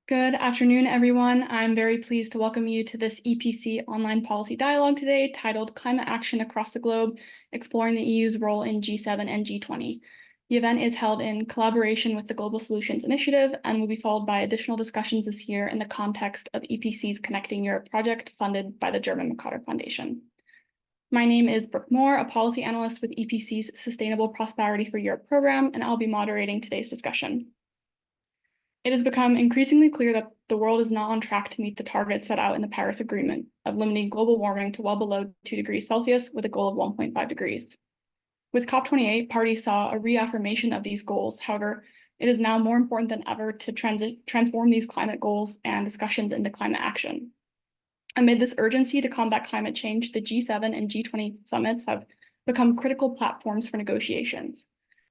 Good afternoon, everyone. I'm very pleased to welcome you to this EPC online policy dialogue today titled Climate Action Across the Globe, Exploring the EU's Role in G7 and G20. The event is held in collaboration with the Global Solutions Initiative and will be followed by additional discussions this year in the context of EPC's Connecting Europe project funded by the German Maiara Foundation. My name is Brooke Moore, a policy analyst with EPC's Sustainable Prosperity for Europe program, and I'll be moderating today's discussion. It has become increasingly clear that the world is not on track to meet the targets set out in the Paris Agreement of limiting global warming to well below 2 degrees Celsius with a goal of 1.5 degrees. With COP28, parties saw a reaffirmation of these goals. However, it is now more important than ever to transform these climate goals and discussions into climate action. Amid this urgency to combat climate change, the G7 and G20 summits have become critical platforms for negotiations.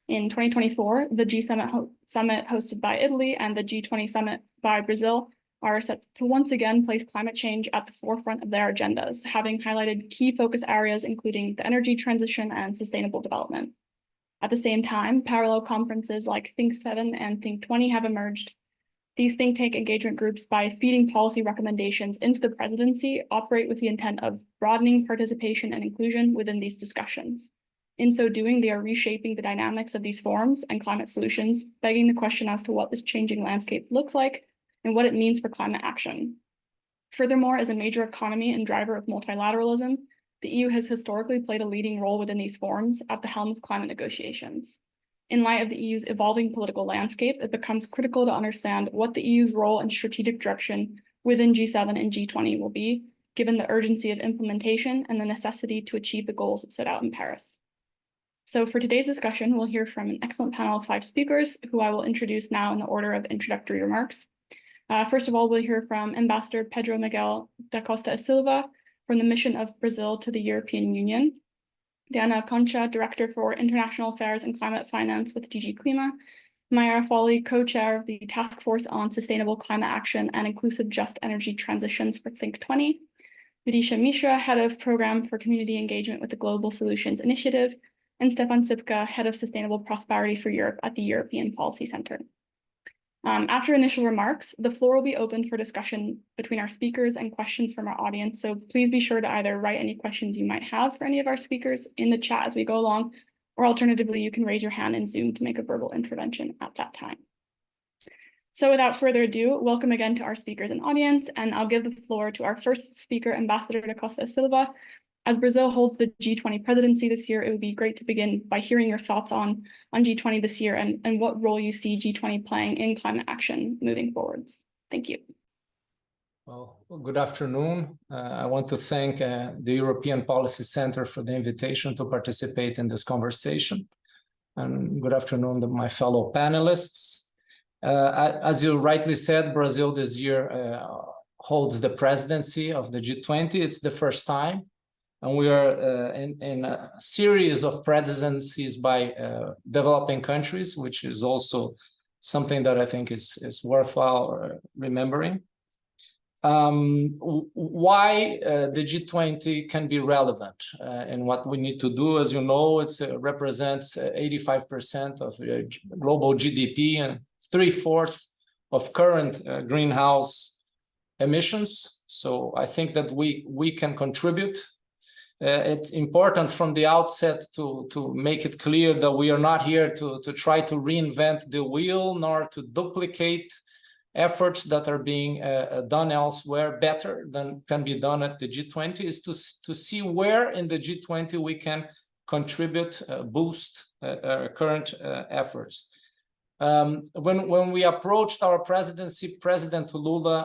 In 2024, the G7 summit hosted by Italy and the G20 summit by Brazil are set to once again place climate change at the forefront of their agendas, having highlighted key focus areas including the energy transition and sustainable development. At the same time, parallel conferences like Think7 and Think20 have emerged. These think tank engagement groups, by feeding policy recommendations into the presidency, operate with the intent of broadening participation and inclusion within these discussions. In so doing, they are reshaping the dynamics of these forums and climate solutions, begging the question as to what this changing landscape looks like and what it means for climate action. Furthermore, as a major economy and driver of multilateralism, the EU has historically played a leading role within these forums at the helm of climate negotiations. In light of the EU's evolving political landscape, it becomes critical to understand what the EU's role and strategic direction within G7 and G20 will be, given the urgency of implementation and the necessity to achieve the goals set out in Paris. So for today's discussion, we'll hear from an excellent panel of 5 speakers, who I will introduce now in the order of introductory remarks. First of all, we'll hear from Ambassador Pedro Miguel da Costa Silva from the mission of Brazil to the European Union, Diana Acconcia, Director for International Affairs and Climate Finance with DG CLIMA, Maiara Folly, Co-Chair of the Task Force on Sustainable Climate Action and Inclusive Just Energy Transitions for Think20, Vidisha Mishra, Head of Program for Community Engagement with the Global Solutions Initiative, and Stefan, Sipka, Head of Sustainable Prosperity for Europe at the European Policy Center. After initial remarks, the floor will be open for discussion between our speakers and questions from our audience, so please be sure to either write any questions you might have for any of our speakers in the chat as we go along, or alternatively, you can raise your hand in Zoom to make a verbal intervention at that time. So without further ado, welcome again to our speakers and audience, and I'll give the floor to our first speaker, Ambassador da Costa Silva. As Brazil holds the G20 presidency this year, it would be great to begin by hearing your thoughts on G20 this year and what role you see G20 playing in climate action moving forwards. Thank you. Well, good afternoon. I want to thank the European Policy Center for the invitation to participate in this conversation. And good afternoon to my fellow panelists. As you rightly said, Brazil this year holds the presidency of the G20. It's the first time. And we are in a series of presidencies by developing countries, which is also something that I think is worthwhile remembering. Why the G20 can be relevant and what we need to do. As you know, it represents 85% of global GDP and 3/4 of current greenhouse emissions. So I think that we can contribute. It's important from the outset to make it clear that we are not here to try to reinvent the wheel, nor to duplicate efforts that are being done elsewhere better than can be done at the G20, is to see where in the G20 we can contribute, boost current efforts. When we approached our presidency, President Lula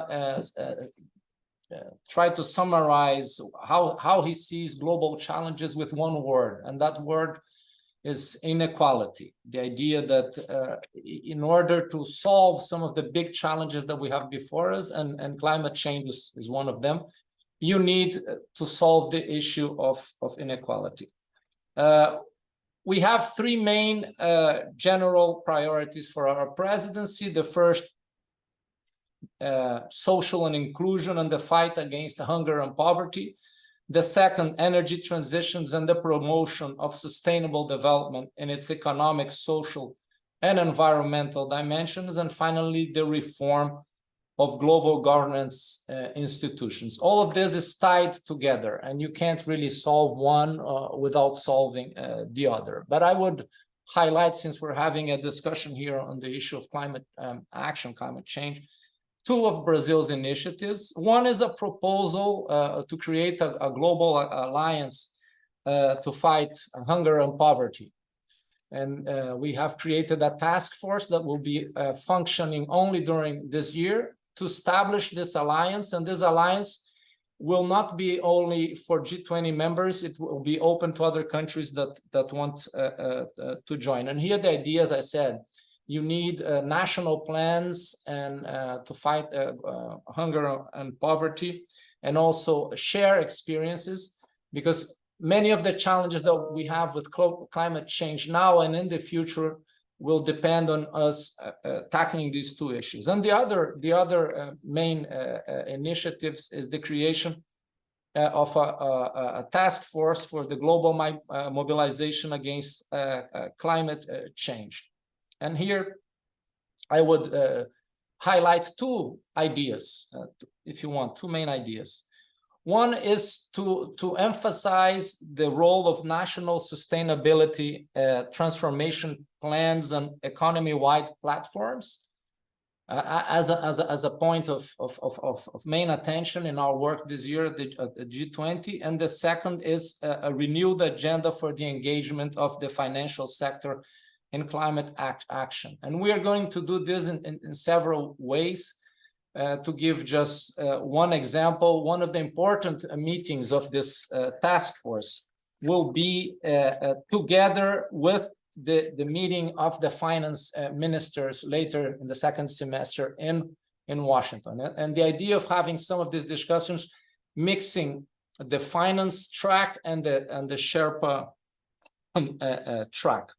tried to summarize how he sees global challenges with one word, and that word is inequality. The idea that in order to solve some of the big challenges that we have before us, and climate change is one of them, you need to solve the issue of inequality. We have 3 main general priorities for our presidency. The first, social and inclusion and the fight against hunger and poverty. The second, energy transitions and the promotion of sustainable development in its economic, social, and environmental dimensions. And finally, the reform of global governance institutions. All of this is tied together, and you can't really solve one without solving the other. But I would highlight, since we're having a discussion here on the issue of climate action, climate change, two of Brazil's initiatives. One is a proposal to create a global alliance to fight hunger and poverty. And we have created a task force that will be functioning only during this year to establish this alliance. And this alliance will not be only for G20 members, it will be open to other countries that want to join. And here the idea, as I said, you need national plans and to fight hunger and poverty, and also share experiences, because many of the challenges that we have with climate change now and in the future will depend on us tackling these two issues. And the other main initiatives is the creation of a task force for the global mobilization against climate change. And here I would highlight two ideas, if you want, two main ideas. One is to emphasize the role of national sustainability transformation plans and economy-wide platforms as a point of main attention in our work this year at the G20. And the second is a renewed agenda for the engagement of the financial sector in climate action. And we are going to do this in several ways. To give just one example, one of the important meetings of this task force will be together with the meeting of the finance ministers later in the second semester in Washington. And the idea of having some of these discussions mixing the finance track and the Sherpa track.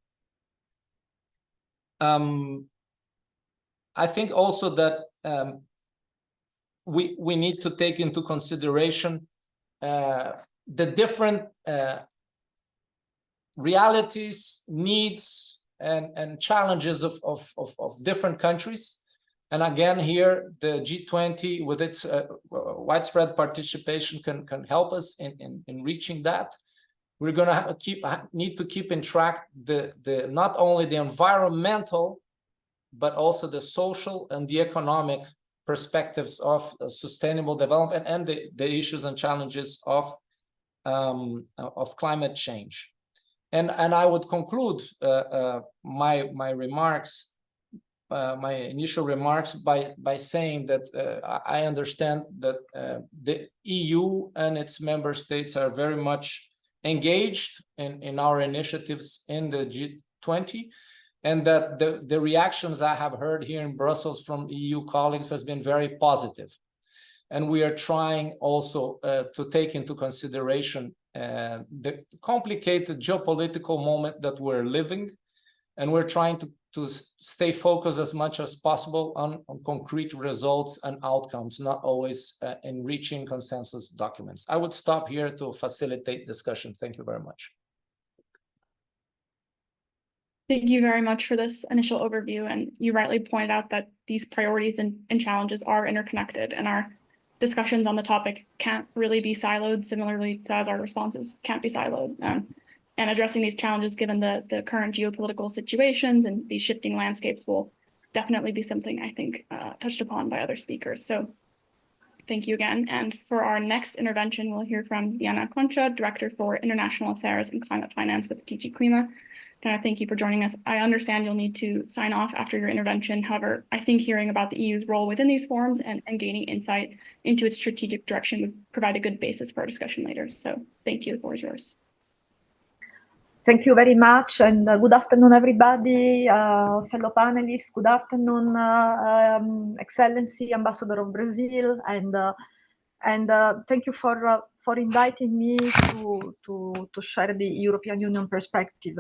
I think also that we need to take into consideration the different realities, needs, and challenges of different countries. And again, here, the G20, with its widespread participation, can help us in reaching that. We're going to need to keep in track the not only the environmental, but also the social and the economic perspectives of sustainable development and the issues and challenges of climate change. And I would conclude my remarks, my initial remarks by saying that I understand that the EU and its member states are very much engaged in our initiatives in the G20. And that the reactions I have heard here in Brussels from EU colleagues has been very positive. And we are trying also to take into consideration the complicated geopolitical moment that we're living. And we're trying to stay focused as much as possible on concrete results and outcomes, not always in reaching consensus documents. I would stop here to facilitate discussion. Thank you very much. Thank you very much for this initial overview. And you rightly pointed out that these priorities and challenges are interconnected, and our discussions on the topic can't really be siloed, similarly to as our responses can't be siloed. And addressing these challenges, given the current geopolitical situations and these shifting landscapes, will definitely be something I think touched upon by other speakers. So thank you again. And for our next intervention, we'll hear from Acconcia, Director for International Affairs and Climate Finance with DG CLIMA. Thank you for joining us. I understand you'll need to sign off after your intervention. However, I think hearing about the EU's role within these forums and gaining insight into its strategic direction would provide a good basis for our discussion later. So thank you. The floor is yours. Thank you very much, and good afternoon, everybody, fellow panelists. Good afternoon, Excellency, Ambassador of Brazil, and thank you for inviting me to share the European Union perspective.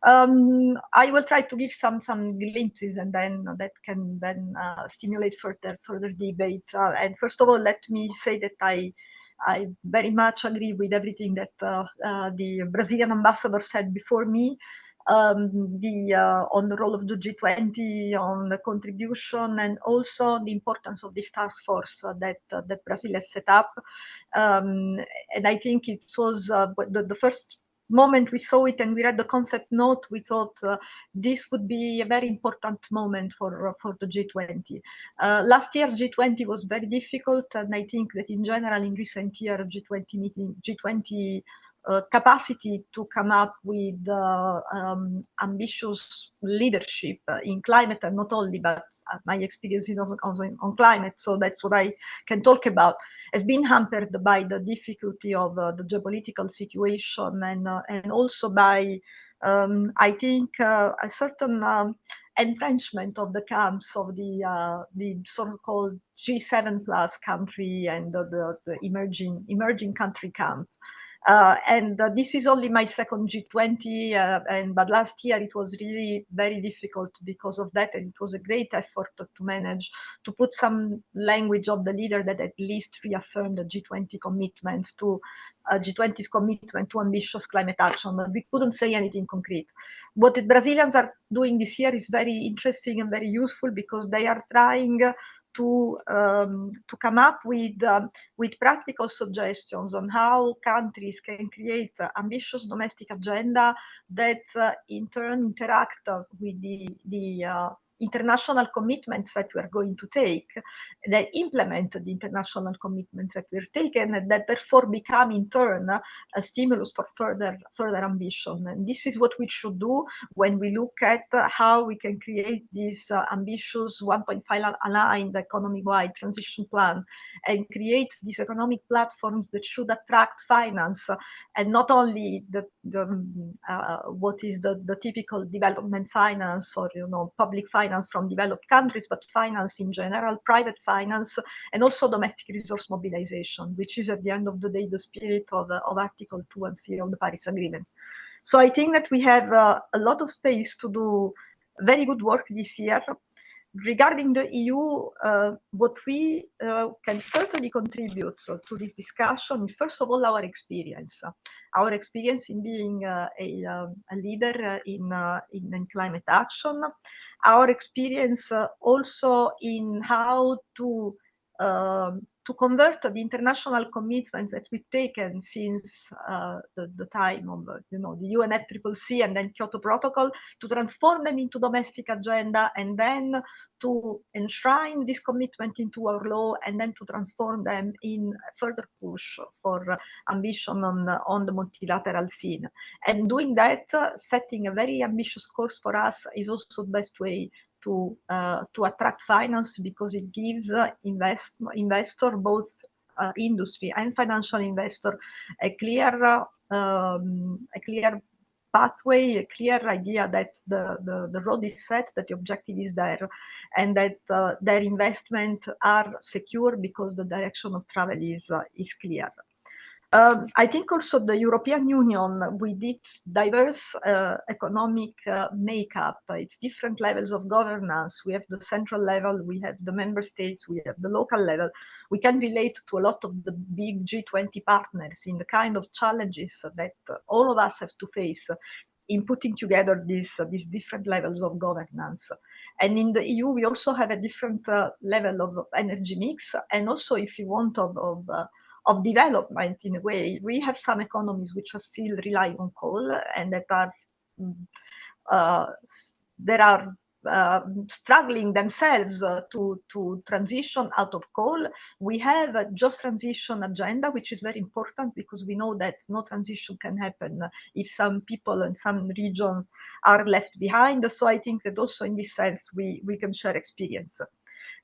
I will try to give some glimpses, and then that can then stimulate further debate. And first of all, let me say that I very much agree with everything that the Brazilian ambassador said before me. on the role of the G20, on the contribution, and also the importance of this task force that Brazil has set up. And I think it was the first moment we saw it and we read the concept note, we thought this would be a very important moment for the G20. Last year, G20 was very difficult, and I think that in general, in recent year, G20 capacity to come up with ambitious leadership in climate, and not only, but my experience is also on climate, so that's what I can talk about, has been hampered by the difficulty of the geopolitical situation, and also by I think a certain entrenchment of the camps of the so-called G7 plus country and the emerging country camp. And this is only my second G20, but last year it was really very difficult because of that, and it was a great effort to manage to put some language of the leader that at least reaffirmed the G20 commitments to G20's commitment to ambitious climate action. But we couldn't say anything concrete. What the Brazilians are doing this year is very interesting and very useful, because they are trying to come up with practical suggestions on how countries can create ambitious domestic agenda that in turn interact with the international commitments that we are going to take, that implement the international commitments that we're taking, and that therefore become in turn a stimulus for further ambition. And this is what we should do when we look at how we can create this ambitious 1.5 aligned economy-wide transition plan, and create these economic platforms that should attract finance, and not only what is the typical development finance or public finance from developed countries, but finance in general, private finance, and also domestic resource mobilization, which is at the end of the day the spirit of Article 2 and 3 of the Paris Agreement. So I think that we have a lot of space to do very good work this year. Regarding the EU, what we can certainly contribute to this discussion is, first of all, our experience in being a leader in climate action, our experience also in how to convert the international commitments that we've taken since the time of the UNFCCC and then Kyoto Protocol, to transform them into domestic agenda, and then to enshrine this commitment into our law, and then to transform them in a further push for ambition on the multilateral scene. And doing that, setting a very ambitious course for us is also the best way to attract finance, because it gives investor, both industry and financial investor, a clear pathway, a clear idea that the road is set, that the objective is there, and that their investment are secure because the direction of travel is clear. I think also the European Union, with its diverse economic makeup, its different levels of governance, we have the central level, we have the member states, we have the local level, we can relate to a lot of the big G20 partners in the kind of challenges that all of us have to face in putting together these different levels of governance. And in the EU, we also have a different level of energy mix, and also, if you want, of development in a way. We have some economies which are still relying on coal, and that are struggling themselves to transition out of coal. We have a just transition agenda, which is very important, because we know that no transition can happen if some people and some regions are left behind. So I think that also in this sense, we can share experience.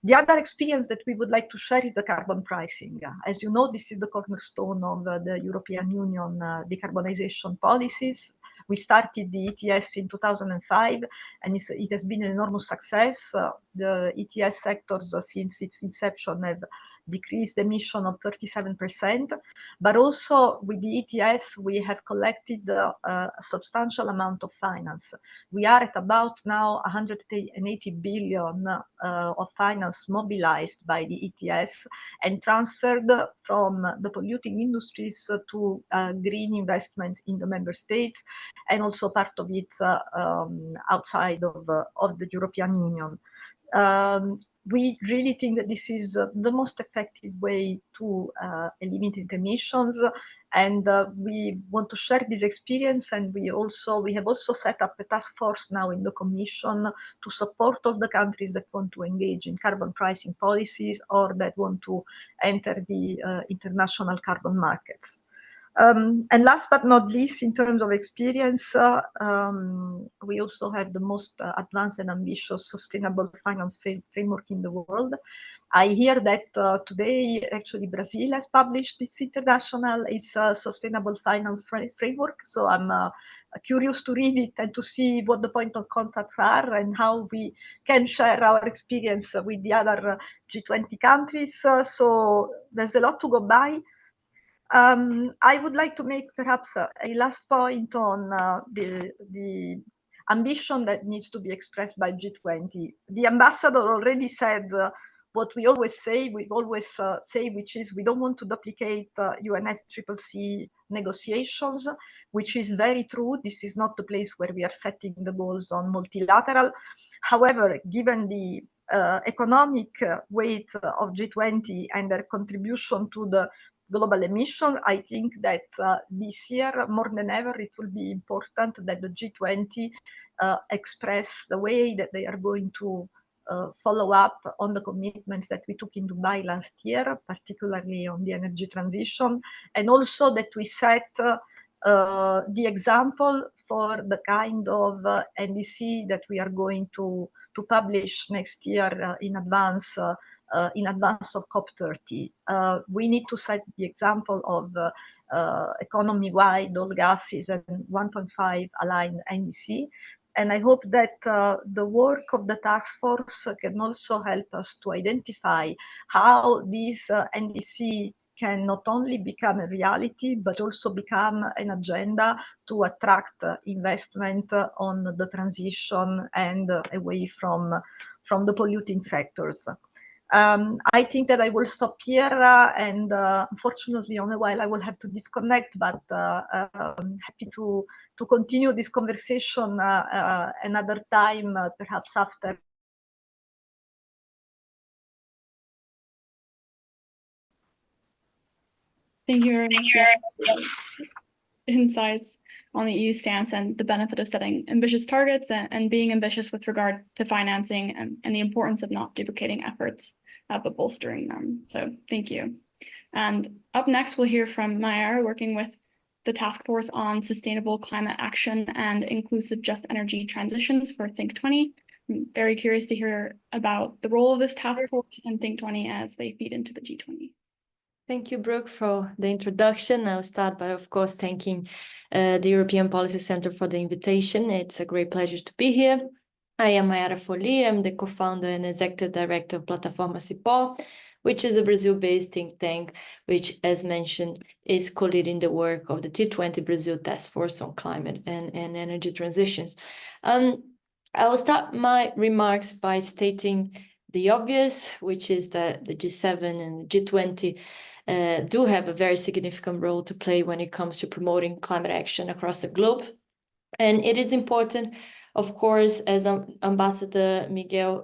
The other experience that we would like to share is the carbon pricing. As you know, this is the cornerstone of the European Union decarbonization policies. We started the ETS in 2005, and it has been an enormous success. the ETS sectors since its inception have decreased emission of 37%, but also with the ETS, we have collected a substantial amount of finance. We are at about now 180 billion of finance mobilized by the ETS and transferred from the polluting industries to green investments in the member states, and also part of it outside of the European Union. We really think that this is the most effective way to eliminate emissions, and we want to share this experience. And we have also set up a task force now in the Commission to support all the countries that want to engage in carbon pricing policies or that want to enter the international carbon markets. And last but not least, in terms of experience, we also have the most advanced and ambitious sustainable finance framework in the world. I hear that today, actually, Brazil has published its sustainable finance framework. So I'm curious to read it and to see what the point of contacts are and how we can share our experience with the other G20 countries. So there's a lot to go by. I would like to make perhaps a last point on the ambition that needs to be expressed by G20. The ambassador already said what we always say, which is we don't want to duplicate UNFCCC negotiations, which is very true. This is not the place where we are setting the goals on multilateral. However, given the economic weight of G20 and their contribution to the global emission, I think that this year, more than ever, it will be important that the G20 express the way that they are going to follow up on the commitments that we took in Dubai last year, particularly on the energy transition, and also that we set the example for the kind of NDC that we are going to publish next year in advance of COP30. We need to set the example of economy-wide all gases and 1.5 aligned NDC. And I hope that the work of the task force can also help us to identify how these NDC can not only become a reality, but also become an agenda to attract investment on the transition and away from the polluting sectors. I think that I will stop here, and unfortunately, on a while I will have to disconnect, but I'm happy to continue this conversation another time, perhaps after. Thank you very much for insights on the EU stance and the benefit of setting ambitious targets and being ambitious with regard to financing and the importance of not duplicating efforts, but bolstering them. So thank you. And up next, we'll hear from Maiara, working with the Task Force on Sustainable Climate Action and Inclusive Just Energy Transitions for Think20. I'm very curious to hear about the role of this task force and Think20 as they feed into the G20. Thank you, Brooke, for the introduction. I'll start by, of course, thanking the European Policy Center for the invitation. It's a great pleasure to be here. I am Maiara Folly. I'm the co-founder and executive director of Plataforma Cipó, which is a Brazil-based think tank, which, as mentioned, is co-leading the work of the T20 Brazil Task Force on Climate and Energy Transitions. I will start my remarks by stating the obvious, which is that the G7 and the G20 do have a very significant role to play when it comes to promoting climate action across the globe. And it is important, of course, as Ambassador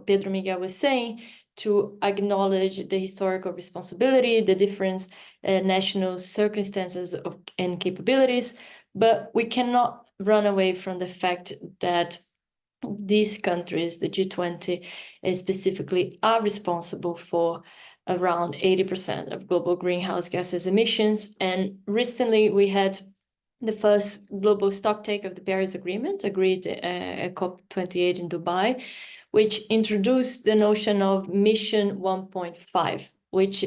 Pedro Miguel was saying, to acknowledge the historical responsibility, the different national circumstances and capabilities, but we cannot run away from the fact that these countries, the G20 specifically, are responsible for around 80% of global greenhouse gases emissions. And recently we had the first global stocktake of the Paris Agreement agreed at COP28 in Dubai, which introduced the notion of Mission 1.5, which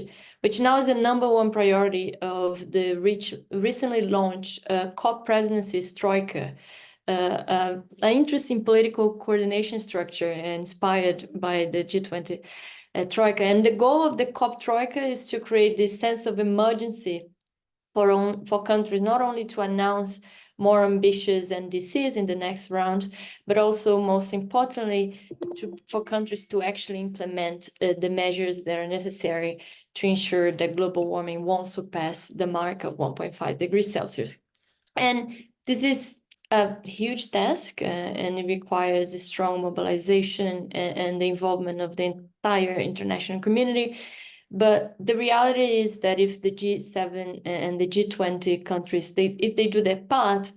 now is the #1 priority of the recently launched COP presidency's Troika, an interesting political coordination structure inspired by the G20 Troika. And the goal of the COP Troika is to create this sense of emergency for countries, not only to announce more ambitious NDCs in the next round, but also, most importantly, for countries to actually implement the measures that are necessary to ensure that global warming won't surpass the mark of 1.5 degrees Celsius. And this is a huge task, and it requires a strong mobilization and the involvement of the entire international community. But the reality is that if the G7 and the G20 countries, if they do their part,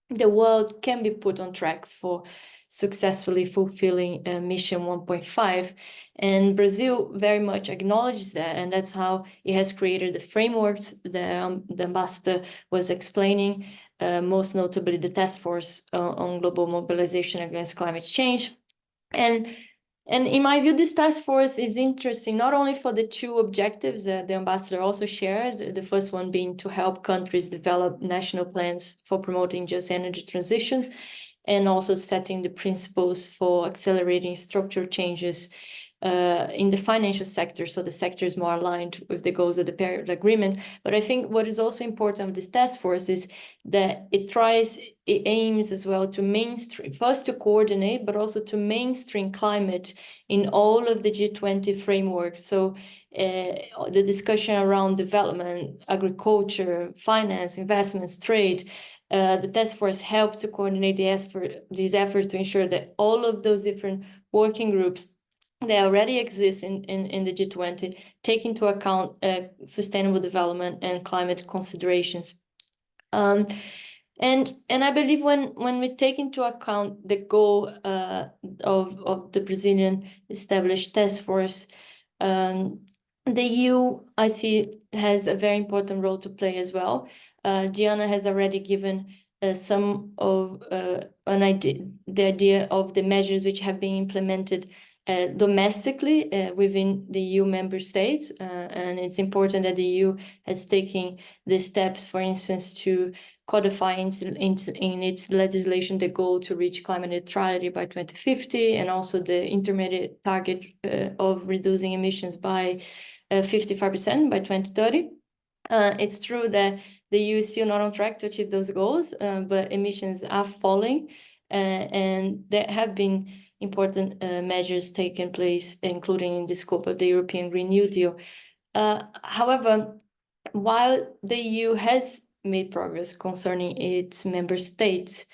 the world can be put on track for successfully fulfilling Mission 1.5. And Brazil very much acknowledges that, and that's how it has created the frameworks that the ambassador was explaining, most notably the task force on global mobilization against climate change. And in my view, this task force is interesting, not only for the two objectives that the ambassador also shared, the first one being to help countries develop national plans for promoting just energy transitions, and also setting the principles for accelerating structural changes in the financial sector, so the sector is more aligned with the goals of the Paris Agreement. But I think what is also important of this task force is that it aims as well to mainstream, first to coordinate, but also to mainstream climate in all of the G20 frameworks. So the discussion around development, agriculture, finance, investments, trade, the task force helps to coordinate these efforts to ensure that all of those different working groups that already exist in the G20 take into account sustainable development and climate considerations. And I believe when we take into account the goal of the Brazilian established task force, the EU, I see, has a very important role to play as well. Diana has already given some of the idea of the measures which have been implemented domestically within the EU member states, and it's important that the EU has taken the steps, for instance, to codify in its legislation the goal to reach climate neutrality by 2050, and also the intermediate target of reducing emissions by 55% by 2030. It's true that the EU is still not on track to achieve those goals, but emissions are falling, and there have been important measures taken place, including in the scope of the European Green New Deal. However, while the EU has made progress concerning its member states,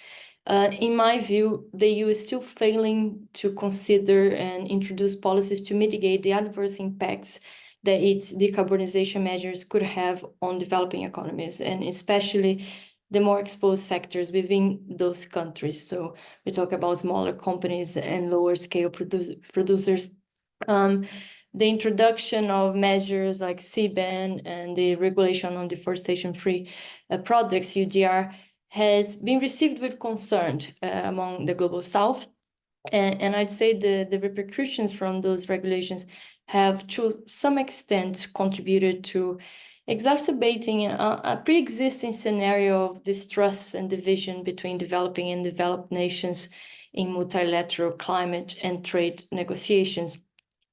in my view, the EU is still failing to consider and introduce policies to mitigate the adverse impacts that its decarbonization measures could have on developing economies, and especially the more exposed sectors within those countries. So we talk about smaller companies and lower scale producers. The introduction of measures like CBAM and the regulation on deforestation-free products, UDR, has been received with concern among the Global South. And I'd say the repercussions from those regulations have to some extent contributed to exacerbating a pre-existing scenario of distrust and division between developing and developed nations in multilateral climate and trade negotiations.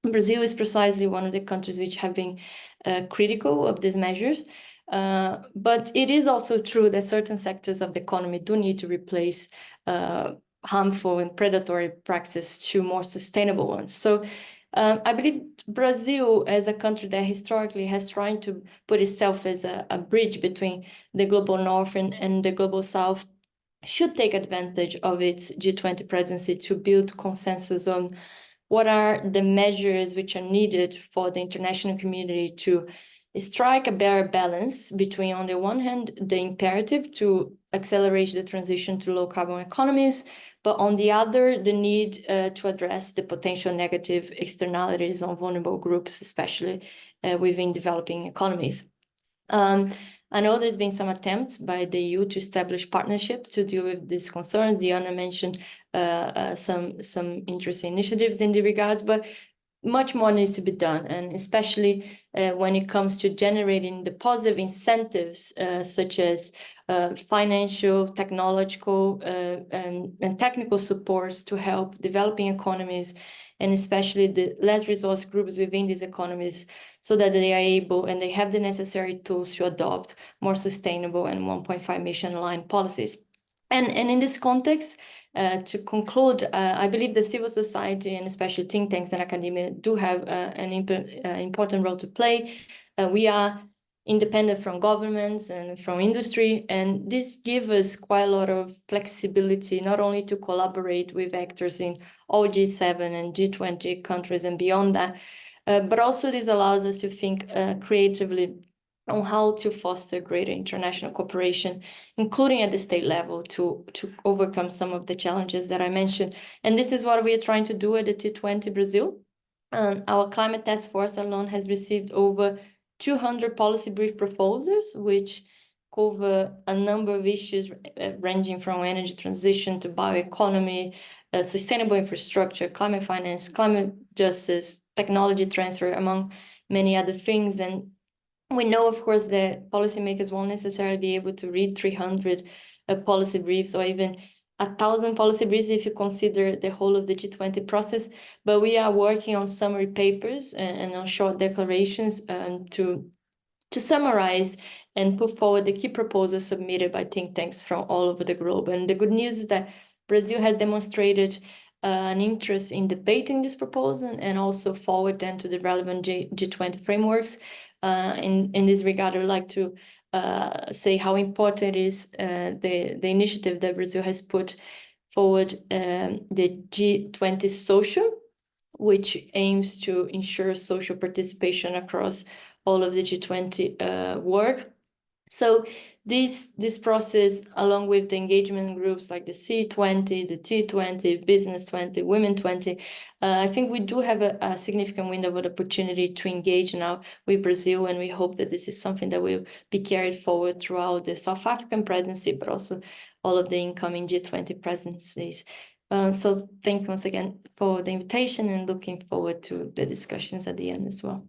Brazil is precisely one of the countries which have been critical of these measures, but it is also true that certain sectors of the economy do need to replace harmful and predatory practices to more sustainable ones. So I believe Brazil, as a country that historically has tried to put itself as a bridge between the global north and the global south, should take advantage of its G20 presidency to build consensus on what are the measures which are needed for the international community to strike a better balance between, on the one hand, the imperative to accelerate the transition to low carbon economies, but on the other, the need to address the potential negative externalities on vulnerable groups, especially within developing economies. I know there's been some attempts by the EU to establish partnerships to deal with these concerns. Diana mentioned some interesting initiatives in the regards, but much more needs to be done, and especially when it comes to generating the positive incentives such as financial, technological, and technical support to help developing economies, and especially the less resource groups within these economies, so that they are able and they have the necessary tools to adopt more sustainable and 1.5 mission aligned policies. And in this context, to conclude, I believe the civil society and especially think tanks and academia do have an important role to play. We are independent from governments and from industry, and this gives us quite a lot of flexibility, not only to collaborate with actors in all G7 and G20 countries and beyond that, but also this allows us to think creatively on how to foster greater international cooperation, including at the state level, to overcome some of the challenges that I mentioned. And this is what we are trying to do at the T20 Brazil. Our climate task force alone has received over 200 policy brief proposals, which cover a number of issues ranging from energy transition to bioeconomy, sustainable infrastructure, climate finance, climate justice, technology transfer, among many other things. And we know, of course, that policymakers won't necessarily be able to read 300 policy briefs or even 1,000 policy briefs if you consider the whole of the G20 process, but we are working on summary papers and on short declarations to summarize and put forward the key proposals submitted by think tanks from all over the globe. And the good news is that Brazil has demonstrated an interest in debating this proposal and also forward them to the relevant G20 frameworks. In this regard, I would like to say how important it is the initiative that Brazil has put forward, the G20 Social, which aims to ensure social participation across all of the G20 work. So this process, along with the engagement groups like the C20, the T20, Business 20, Women 20, I think we do have a significant window of opportunity to engage now with Brazil, and we hope that this is something that will be carried forward throughout the South African presidency, but also all of the incoming G20 presidencies. So thank you once again for the invitation, and looking forward to the discussions at the end as well.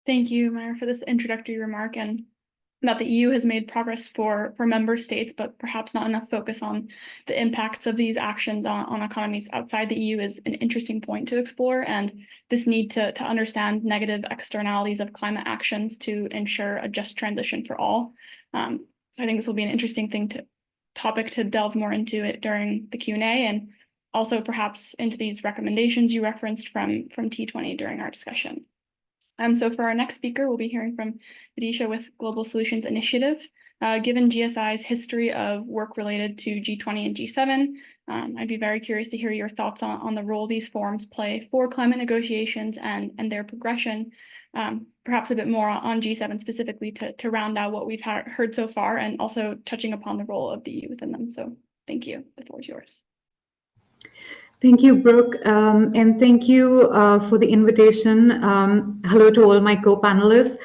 Thank you, Maiara, for this introductory remark, and that the EU has made progress for member states, but perhaps not enough focus on the impacts of these actions on economies outside the EU is an interesting point to explore, and this need to understand negative externalities of climate actions to ensure a just transition for all. So I think this will be an interesting topic to delve more into it during the Q&A, and also perhaps into these recommendations you referenced from T20 during our discussion. So for our next speaker, we'll be hearing from Vidisha with Global Solutions Initiative. Given GSI's history of work related to G20 and G7, I'd be very curious to hear your thoughts on the role these forums play for climate negotiations and their progression, perhaps a bit more on G7 specifically to round out what we've heard so far, and also touching upon the role of the EU within them. So thank you. The floor is yours. Thank you, Brooke, and thank you for the invitation. Hello to all my co-panelists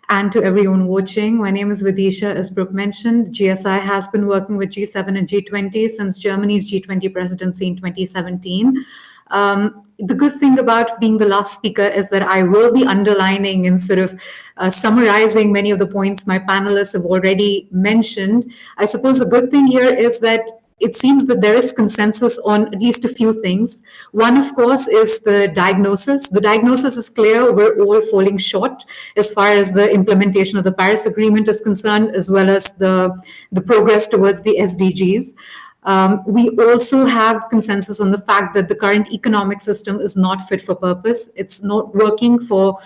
and to everyone watching. My name is Vidisha, as Brooke mentioned. GSI has been working with G7 and G20 since Germany's G20 presidency in 2017. The good thing about being the last speaker is that I will be underlining and sort of summarizing many of the points my panelists have already mentioned. I suppose the good thing here is that it seems that there is consensus on at least a few things. One, of course, is the diagnosis. The diagnosis is clear. We're all falling short as far as the implementation of the Paris Agreement is concerned, as well as the progress towards the SDGs. We also have consensus on the fact that the current economic system is not fit for purpose. It's not working for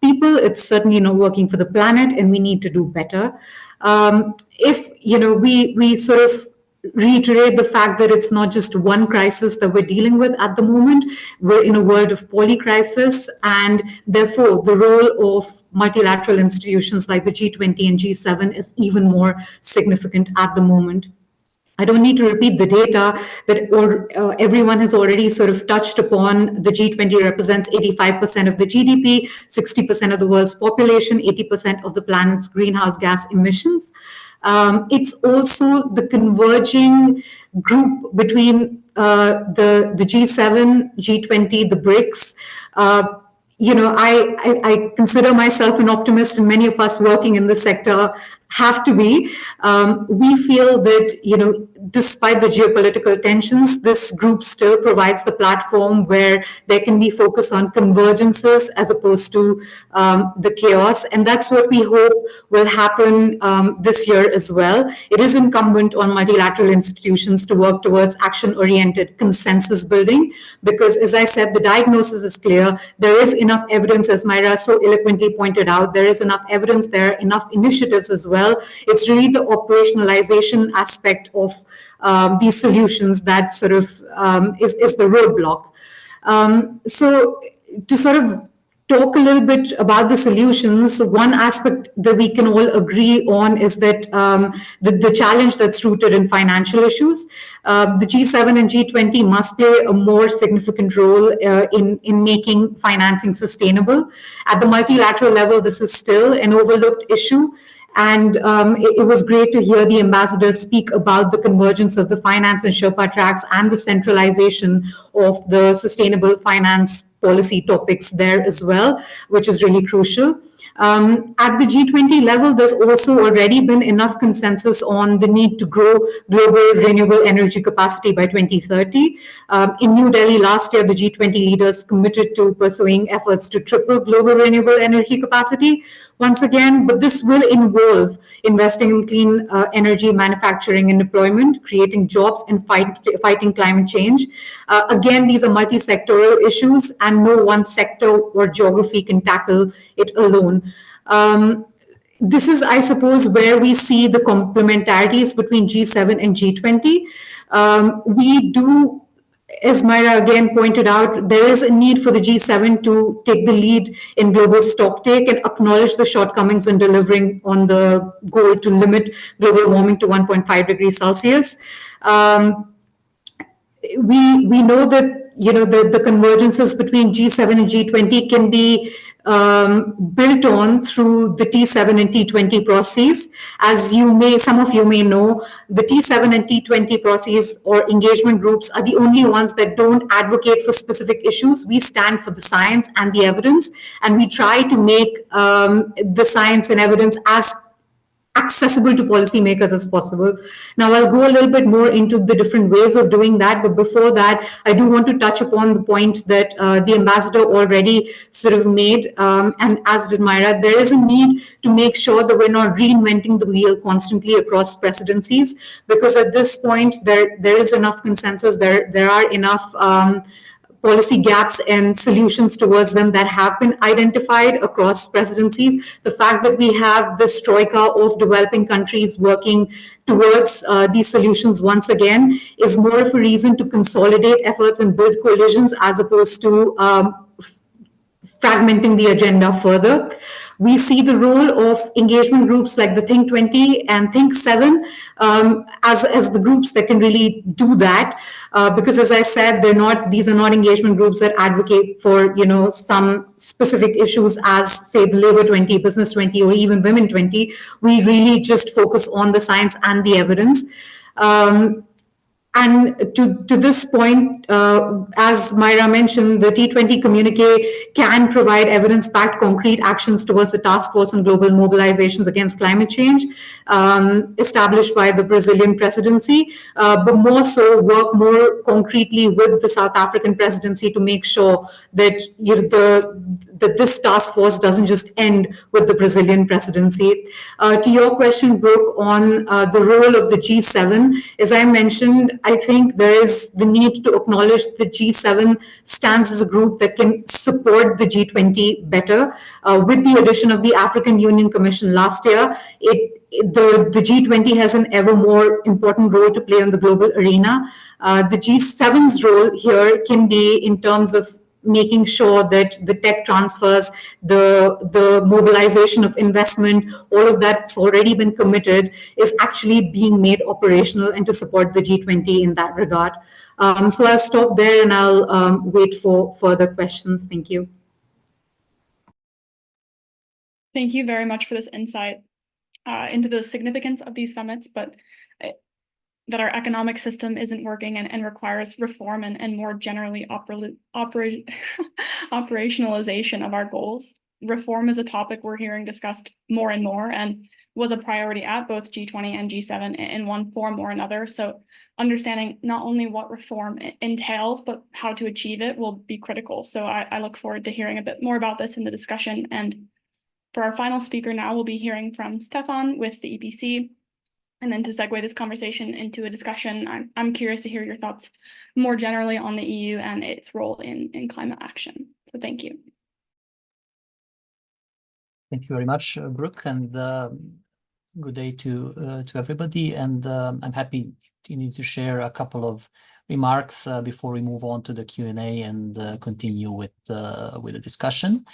people. It's certainly not working for the planet, and we need to do better. We sort of reiterate the fact that it's not just one crisis that we're dealing with at the moment. We're in a world of polycrisis, and therefore the role of multilateral institutions like the G20 and G7 is even more significant at the moment. I don't need to repeat the data that everyone has already sort of touched upon. The G20 represents 85% of the GDP, 60% of the world's population, 80% of the planet's greenhouse gas emissions. It's also the converging group between the G7, G20, the BRICS. I consider myself an optimist, and many of us working in the sector have to be. We feel that, despite the geopolitical tensions, this group still provides the platform where there can be focus on convergences as opposed to the chaos. And that's what we hope will happen this year as well. It is incumbent on multilateral institutions to work towards action-oriented consensus building, because, as I said, the diagnosis is clear. There is enough evidence, as Maiara so eloquently pointed out. There is enough evidence, there are enough initiatives as well. It's really the operationalization aspect of these solutions that sort of is the roadblock. So to sort of talk a little bit about the solutions, one aspect that we can all agree on is that the challenge that's rooted in financial issues. The G7 and G20 must play a more significant role in making financing sustainable. At the multilateral level, this is still an overlooked issue. And it was great to hear the ambassador speak about the convergence of the finance and Sherpa tracks and the centralization of the sustainable finance policy topics there as well, which is really crucial. At the G20 level, there's also already been enough consensus on the need to grow global renewable energy capacity by 2030. In New Delhi last year, the G20 leaders committed to pursuing efforts to triple global renewable energy capacity once again, but this will involve investing in clean energy manufacturing and deployment, creating jobs, and fighting climate change. Again, these are multi-sectoral issues, and no one sector or geography can tackle it alone. This is, I suppose, where we see the complementarities between G7 and G20. We do, as Maiara again pointed out, there is a need for the G7 to take the lead in global stocktake and acknowledge the shortcomings in delivering on the goal to limit global warming to 1.5 degrees Celsius. We know that the convergences between G7 and G20 can be built on through the T7 and T20 processes. As some of you may know, the T7 and T20 processes or engagement groups are the only ones that don't advocate for specific issues. We stand for the science and the evidence, and we try to make the science and evidence as accessible to policymakers as possible. Now, I'll go a little bit more into the different ways of doing that. But before that, I do want to touch upon the point that the ambassador already sort of made, and as did Maiara, there is a need to make sure that we're not reinventing the wheel constantly across presidencies, because at this point, there is enough consensus, there are enough policy gaps and solutions towards them that have been identified across presidencies. The fact that we have this troika of developing countries working towards these solutions once again is more of a reason to consolidate efforts and build coalitions as opposed to fragmenting the agenda further. We see the role of engagement groups like the Think20 and Think7 as the groups that can really do that, because, as I said, these are not engagement groups that advocate for some specific issues as, say, the Labor 20, Business 20, or even Women 20. We really just focus on the science and the evidence. And to this point, as Maiara mentioned, the T20 communique can provide evidence-backed concrete actions towards the task force on global mobilizations against climate change established by the Brazilian presidency, but more so work more concretely with the South African presidency to make sure that that this task force doesn't just end with the Brazilian presidency. To your question, Brooke, on the role of the G7, as I mentioned, I think there is the need to acknowledge that G7 stands as a group that can support the G20 better. With the addition of the African Union Commission last year, the G20 has an ever more important role to play on the global arena. The G7's role here can be in terms of making sure that the tech transfers, the mobilization of investment, all of that's already been committed is actually being made operational, and to support the G20 in that regard. So I'll stop there and I'll wait for further questions. Thank you. Thank you very much for this insight into the significance of these summits, but that our economic system isn't working and requires reform and more generally operationalization of our goals. Reform is a topic we're hearing discussed more and more, and was a priority at both G20 and G7 in one form or another. So understanding not only what reform entails, but how to achieve it will be critical. So I look forward to hearing a bit more about this in the discussion. And for our final speaker now, we'll be hearing from Stefan with the EPC. And then to segue this conversation into a discussion, I'm curious to hear your thoughts more generally on the EU and its role in climate action. So thank you. Thank you very much, Brooke, and good day to everybody. And I'm happy to share a couple of remarks before we move on to the Q&A and continue with the discussion.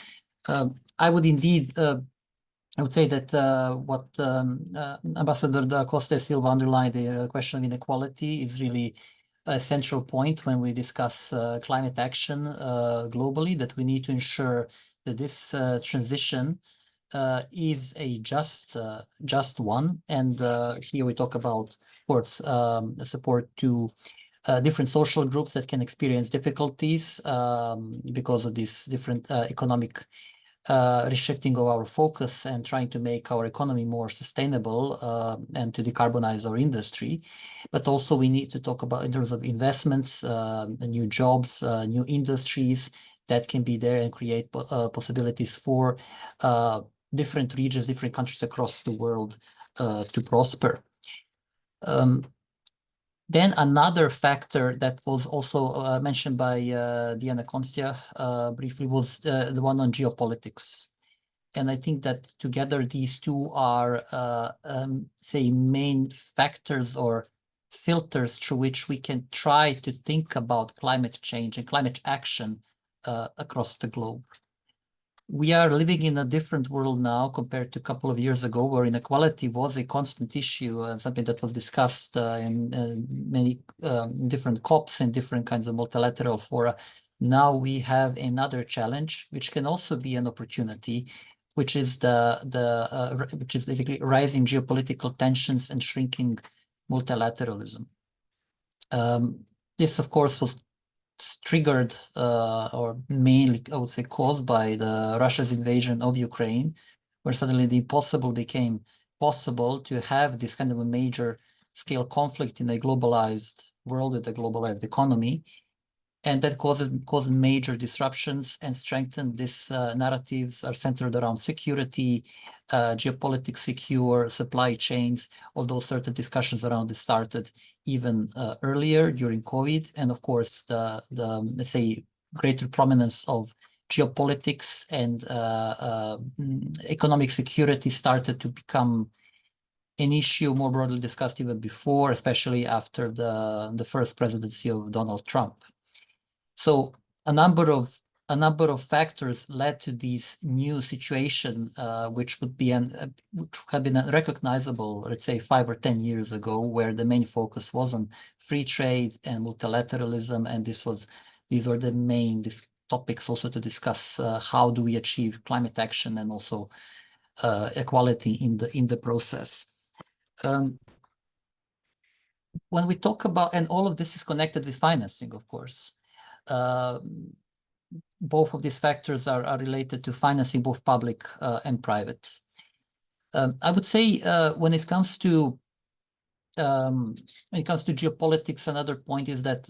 I would indeed. I would say that what Ambassador Costa Silva underlined, the question of inequality, is really a central point when we discuss climate action globally, that we need to ensure that this transition is a just one. And here we talk about, of course, support to different social groups that can experience difficulties because of this different economic reshifting of our focus and trying to make our economy more sustainable and to decarbonize our industry. But also we need to talk about in terms of investments, new jobs, new industries that can be there and create possibilities for different regions, different countries across the world to prosper. Then another factor that was also mentioned by Diana Acconcia briefly was the one on geopolitics. And I think that together these two are, say, main factors or filters through which we can try to think about climate change and climate action across the globe. We are living in a different world now compared to a couple of years ago, where inequality was a constant issue and something that was discussed in many different COPs and different kinds of multilateral fora. Now we have another challenge, which can also be an opportunity, which is which is basically rising geopolitical tensions and shrinking multilateralism. This, of course, was triggered or mainly, I would say, caused by Russia's invasion of Ukraine, where suddenly the impossible became possible to have this kind of a major scale conflict in a globalized world with a globalized economy. And that caused major disruptions and strengthened this narratives are centered around security, geopolitics, secure supply chains, although certain discussions around this started even earlier during COVID. And of course, the let's say, greater prominence of geopolitics and economic security started to become an issue more broadly discussed even before, especially after the first presidency of Donald Trump. So a number of factors led to this new situation, which would be which had been unrecognizable, let's say 5 or 10 years ago, where the main focus was on free trade and multilateralism, and these were the main topics also to discuss how do we achieve climate action and also equality in the process. When we talk about, and all of this is connected with financing, of course. Both of these factors are related to financing, both public and private. I would say when it comes to geopolitics, another point is that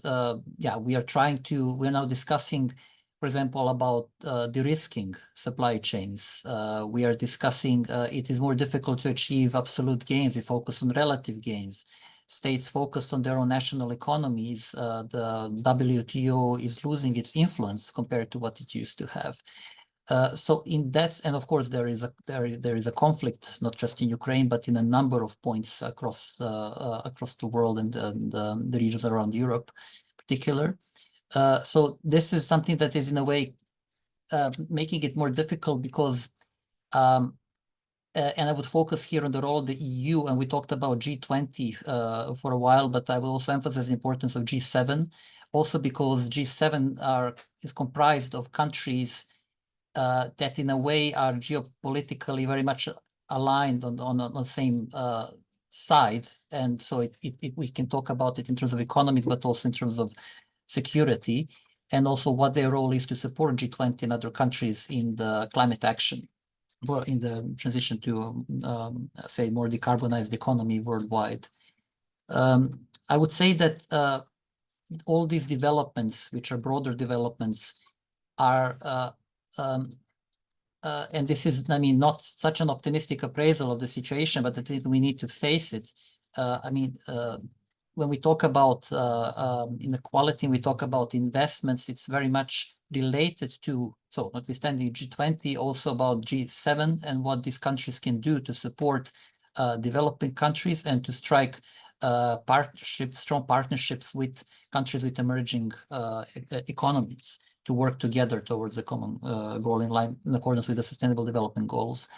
we're now discussing, for example, about de-risking supply chains. We are discussing it is more difficult to achieve absolute gains. We focus on relative gains. States focused on their own national economies. The WTO is losing its influence compared to what it used to have. So in that, and of course there is a conflict not just in Ukraine but in a number of points across the world and the regions around Europe, in particular. So this is something that is in a way making it more difficult because, and I would focus here on the role of the EU, and we talked about G20 for a while, but I will also emphasize the importance of G7, also because G7 is comprised of countries that in a way are geopolitically very much aligned on the same side. And so we can talk about it in terms of economies, but also in terms of security, and also what their role is to support G20 and other countries in the climate action, or in the transition to, say, more decarbonized economy worldwide. I would say that all these developments, which are broader developments, are and this is, I mean, not such an optimistic appraisal of the situation, but I think we need to face it. I mean, when we talk about inequality, we talk about investments, it's very much related to, so notwithstanding G20, also about G7 and what these countries can do to support developing countries and to strike partnerships, strong partnerships with countries with emerging economies, to work together towards a common goal in accordance with the Sustainable Development Goals.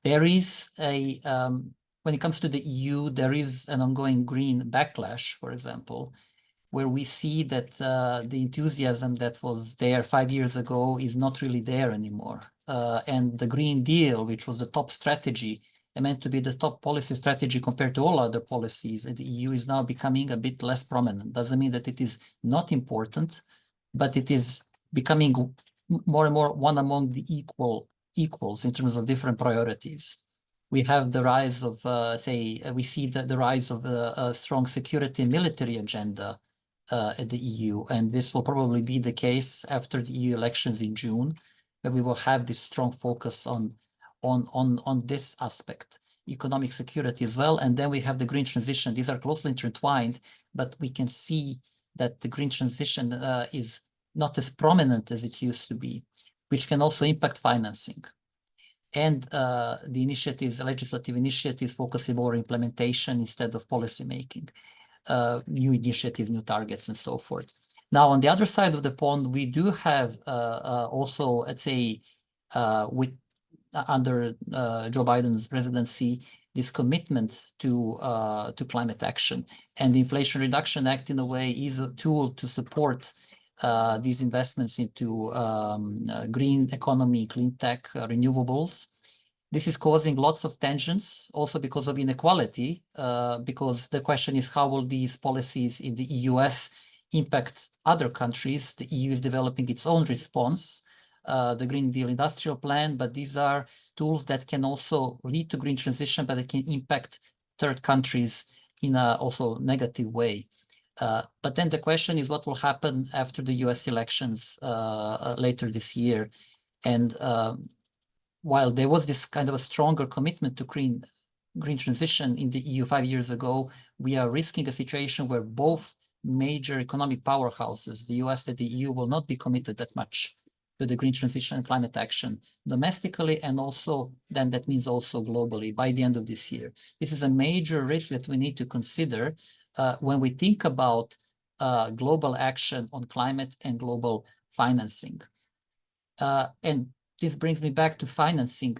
There is when it comes to the EU, there is an ongoing green backlash, for example, where we see that the enthusiasm that was there 5 years ago is not really there anymore. And the Green Deal, which was the top strategy, meant to be the top policy strategy compared to all other policies in the EU, is now becoming a bit less prominent. Doesn't mean that it is not important, but it is becoming more and more one among the equals in terms of different priorities. We have the rise of, we see the rise of a strong security and military agenda at the EU, and this will probably be the case after the EU elections in June, where we will have this strong focus on this aspect, economic security as well. And then we have the green transition. These are closely intertwined, but we can see that the green transition is not as prominent as it used to be, which can also impact financing. And the initiatives, legislative initiatives, focusing more on implementation instead of policy making, new initiatives, new targets, and so forth. Now, on the other side of the pond, we do have also, let's say, under Joe Biden's presidency, this commitment to climate action. And the Inflation Reduction Act, in a way, is a tool to support these investments into green economy, clean tech, renewables. This is causing lots of tensions, also because of inequality, because the question is, how will these policies in the US impact other countries? The EU is developing its own response, the Green Deal Industrial Plan, but these are tools that can also lead to green transition, but it can impact third countries in a also negative way. But then the question is, what will happen after the US elections later this year? And while there was this kind of a stronger commitment to green transition in the EU 5 years ago, we are risking a situation where both major economic powerhouses, the US and the EU, will not be committed that much to the green transition and climate action domestically, and also then that means also globally by the end of this year. This is a major risk that we need to consider when we think about global action on climate and global financing. And this brings me back to financing.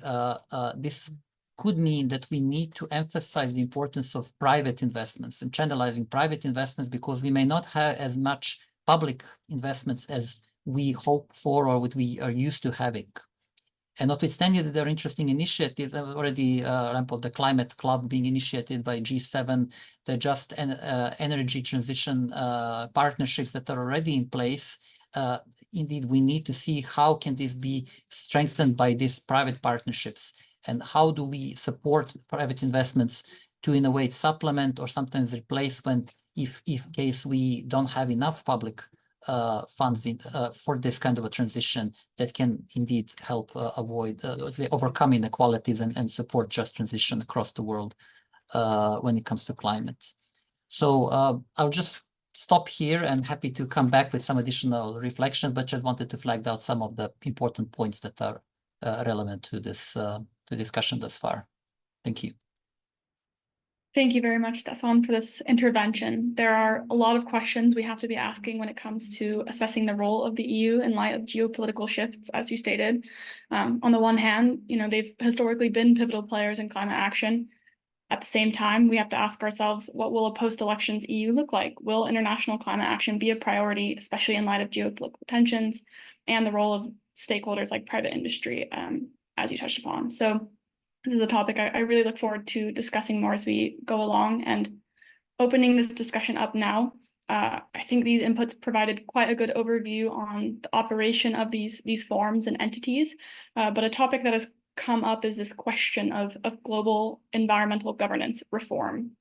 This could mean that we need to emphasize the importance of private investments and channelizing private investments, because we may not have as much public investments as we hope for or what we are used to having. And notwithstanding that there are interesting initiatives, already example, the Climate Club being initiated by G7, the Just Energy Transition partnerships that are already in place. Indeed, we need to see how can this be strengthened by these private partnerships, and how do we support private investments to, in a way, supplement or sometimes replace when, if case we don't have enough public funds for this kind of a transition that can indeed help overcome inequalities and support just transition across the world when it comes to climate. So I'll just stop here and happy to come back with some additional reflections, but just wanted to flag out some of the important points that are relevant to this discussion thus far. Thank you. Thank you very much, Stefan, for this intervention. There are a lot of questions we have to be asking when it comes to assessing the role of the EU in light of geopolitical shifts, as you stated. On the one hand, they've historically been pivotal players in climate action. At the same time, we have to ask ourselves, what will a post-elections EU look like? Will international climate action be a priority, especially in light of geopolitical tensions and the role of stakeholders like private industry, as you touched upon? So this is a topic I really look forward to discussing more as we go along, and opening this discussion up now. I think these inputs provided quite a good overview on the operation of these forms and entities, but a topic that has come up is this question of global environmental governance reform.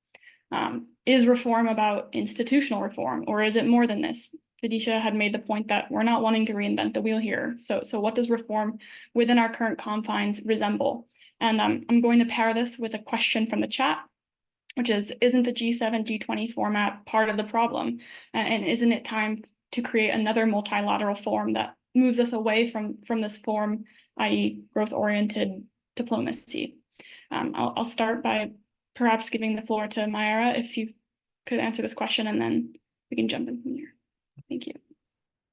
Is reform about institutional reform, or is it more than this? Vidisha had made the point that we're not wanting to reinvent the wheel here. So what does reform within our current confines resemble? And I'm going to pair this with a question from the chat, which is, isn't the G7 G20 format part of the problem? And isn't it time to create another multilateral forum that moves us away from this form, i.e. growth-oriented diplomacy? I'll start by perhaps giving the floor to Maiara, if you could answer this question, and then we can jump in from here. Thank you.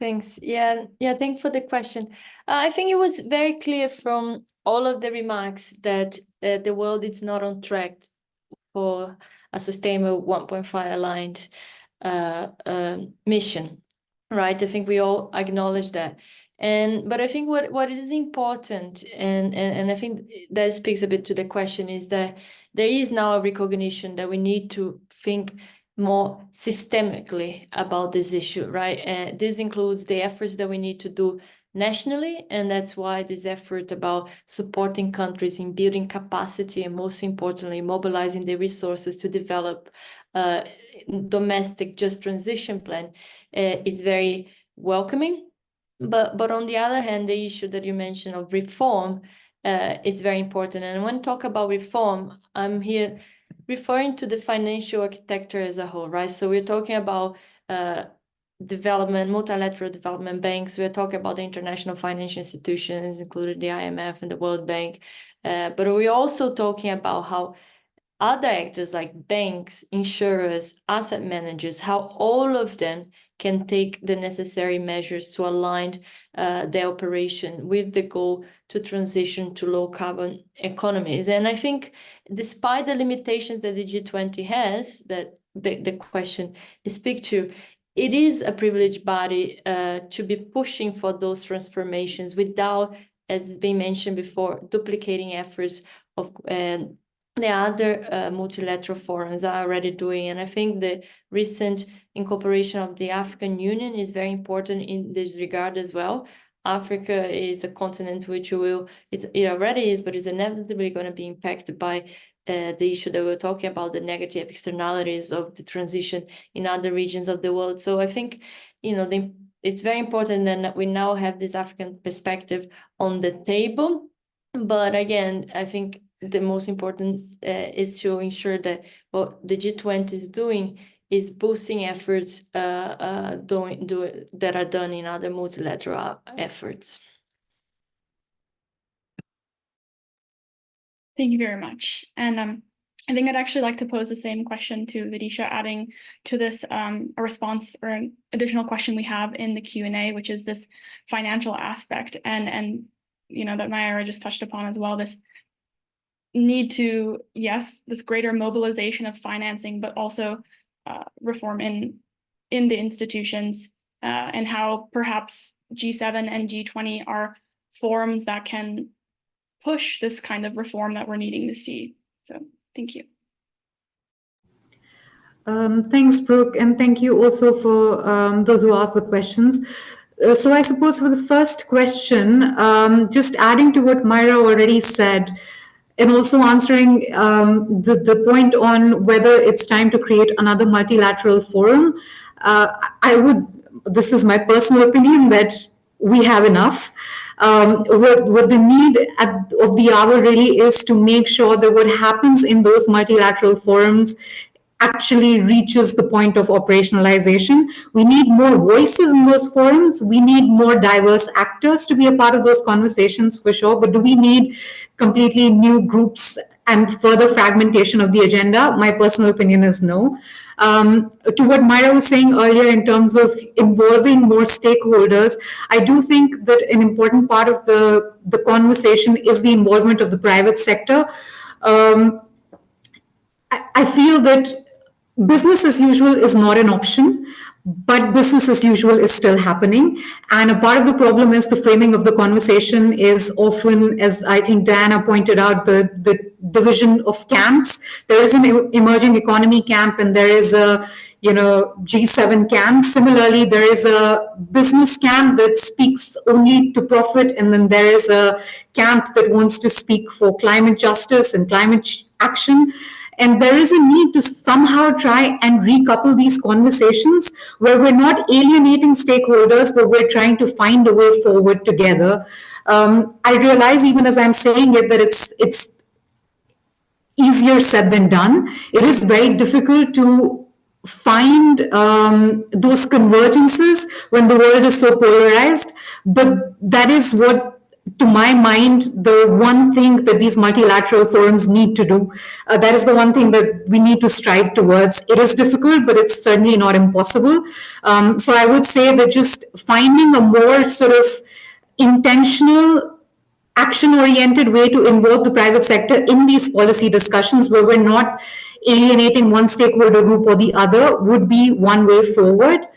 Thanks. Yeah, thanks for the question. I think it was very clear from all of the remarks that the world is not on track for a sustainable 1.5 aligned mission, right? I think we all acknowledge that. But I think what is important, and I think that speaks a bit to the question, is that there is now a recognition that we need to think more systemically about this issue, right? This includes the efforts that we need to do nationally, and that's why this effort about supporting countries in building capacity and, most importantly, mobilizing the resources to develop domestic just transition plan is very welcoming. But on the other hand, the issue that you mentioned of reform, it's very important. And when I talk about reform, I'm here referring to the financial architecture as a whole, right? So we're talking about development, multilateral development banks. We're talking about the international financial institutions, including the IMF and the World Bank. But we're also talking about how other actors like banks, insurers, asset managers, how all of them can take the necessary measures to align their operation with the goal to transition to low carbon economies. And I think despite the limitations that the G20 has, that the question speaks to, it is a privileged body to be pushing for those transformations without, as has been mentioned before, duplicating efforts of the other multilateral forums are already doing. And I think the recent incorporation of the African Union is very important in this regard as well. Africa is a continent which it already is, but is inevitably going to be impacted by the issue that we're talking about, the negative externalities of the transition in other regions of the world. So I think, it's very important that we now have this African perspective on the table. But again, I think the most important is to ensure that what the G20 is doing is boosting efforts that are done in other multilateral efforts. Thank you very much. And I think I'd actually like to pose the same question to Vidisha, adding to this a response or an additional question we have in the Q&A, which is this financial aspect, and that Maiara just touched upon as well, this need to, yes, this greater mobilization of financing, but also reform in the institutions, and how perhaps G7 and G20 are forums that can push this kind of reform that we're needing to see. So thank you. Thanks, Brooke, and thank you also for those who asked the questions. So I suppose for the first question, just adding to what Maiara already said, and also answering the point on whether it's time to create another multilateral forum, this is my personal opinion, that we have enough. What the need of the hour really is to make sure that what happens in those multilateral forums actually reaches the point of operationalization. We need more voices in those forums. We need more diverse actors to be a part of those conversations for sure. But do we need completely new groups and further fragmentation of the agenda? My personal opinion is no. To what Maiara was saying earlier in terms of involving more stakeholders, I do think that an important part of the conversation is the involvement of the private sector. I feel that business as usual is not an option, but business as usual is still happening. And a part of the problem is the framing of the conversation is often, as I think Diana pointed out, the division of camps. There is an emerging economy camp and there is a G7 camp. Similarly, there is a business camp that speaks only to profit, and then there is a camp that wants to speak for climate justice and climate action. And there is a need to somehow try and recouple these conversations where we're not alienating stakeholders, but we're trying to find a way forward together. I realize even as I'm saying it that it's easier said than done. It is very difficult to find those convergences when the world is so polarized, but that is what, to my mind, the one thing that these multilateral forums need to do. That is the one thing that we need to strive towards. It is difficult, but it's certainly not impossible. So I would say that just finding a more sort of intentional, action-oriented way to involve the private sector in these policy discussions where we're not alienating one stakeholder group or the other would be one way forward.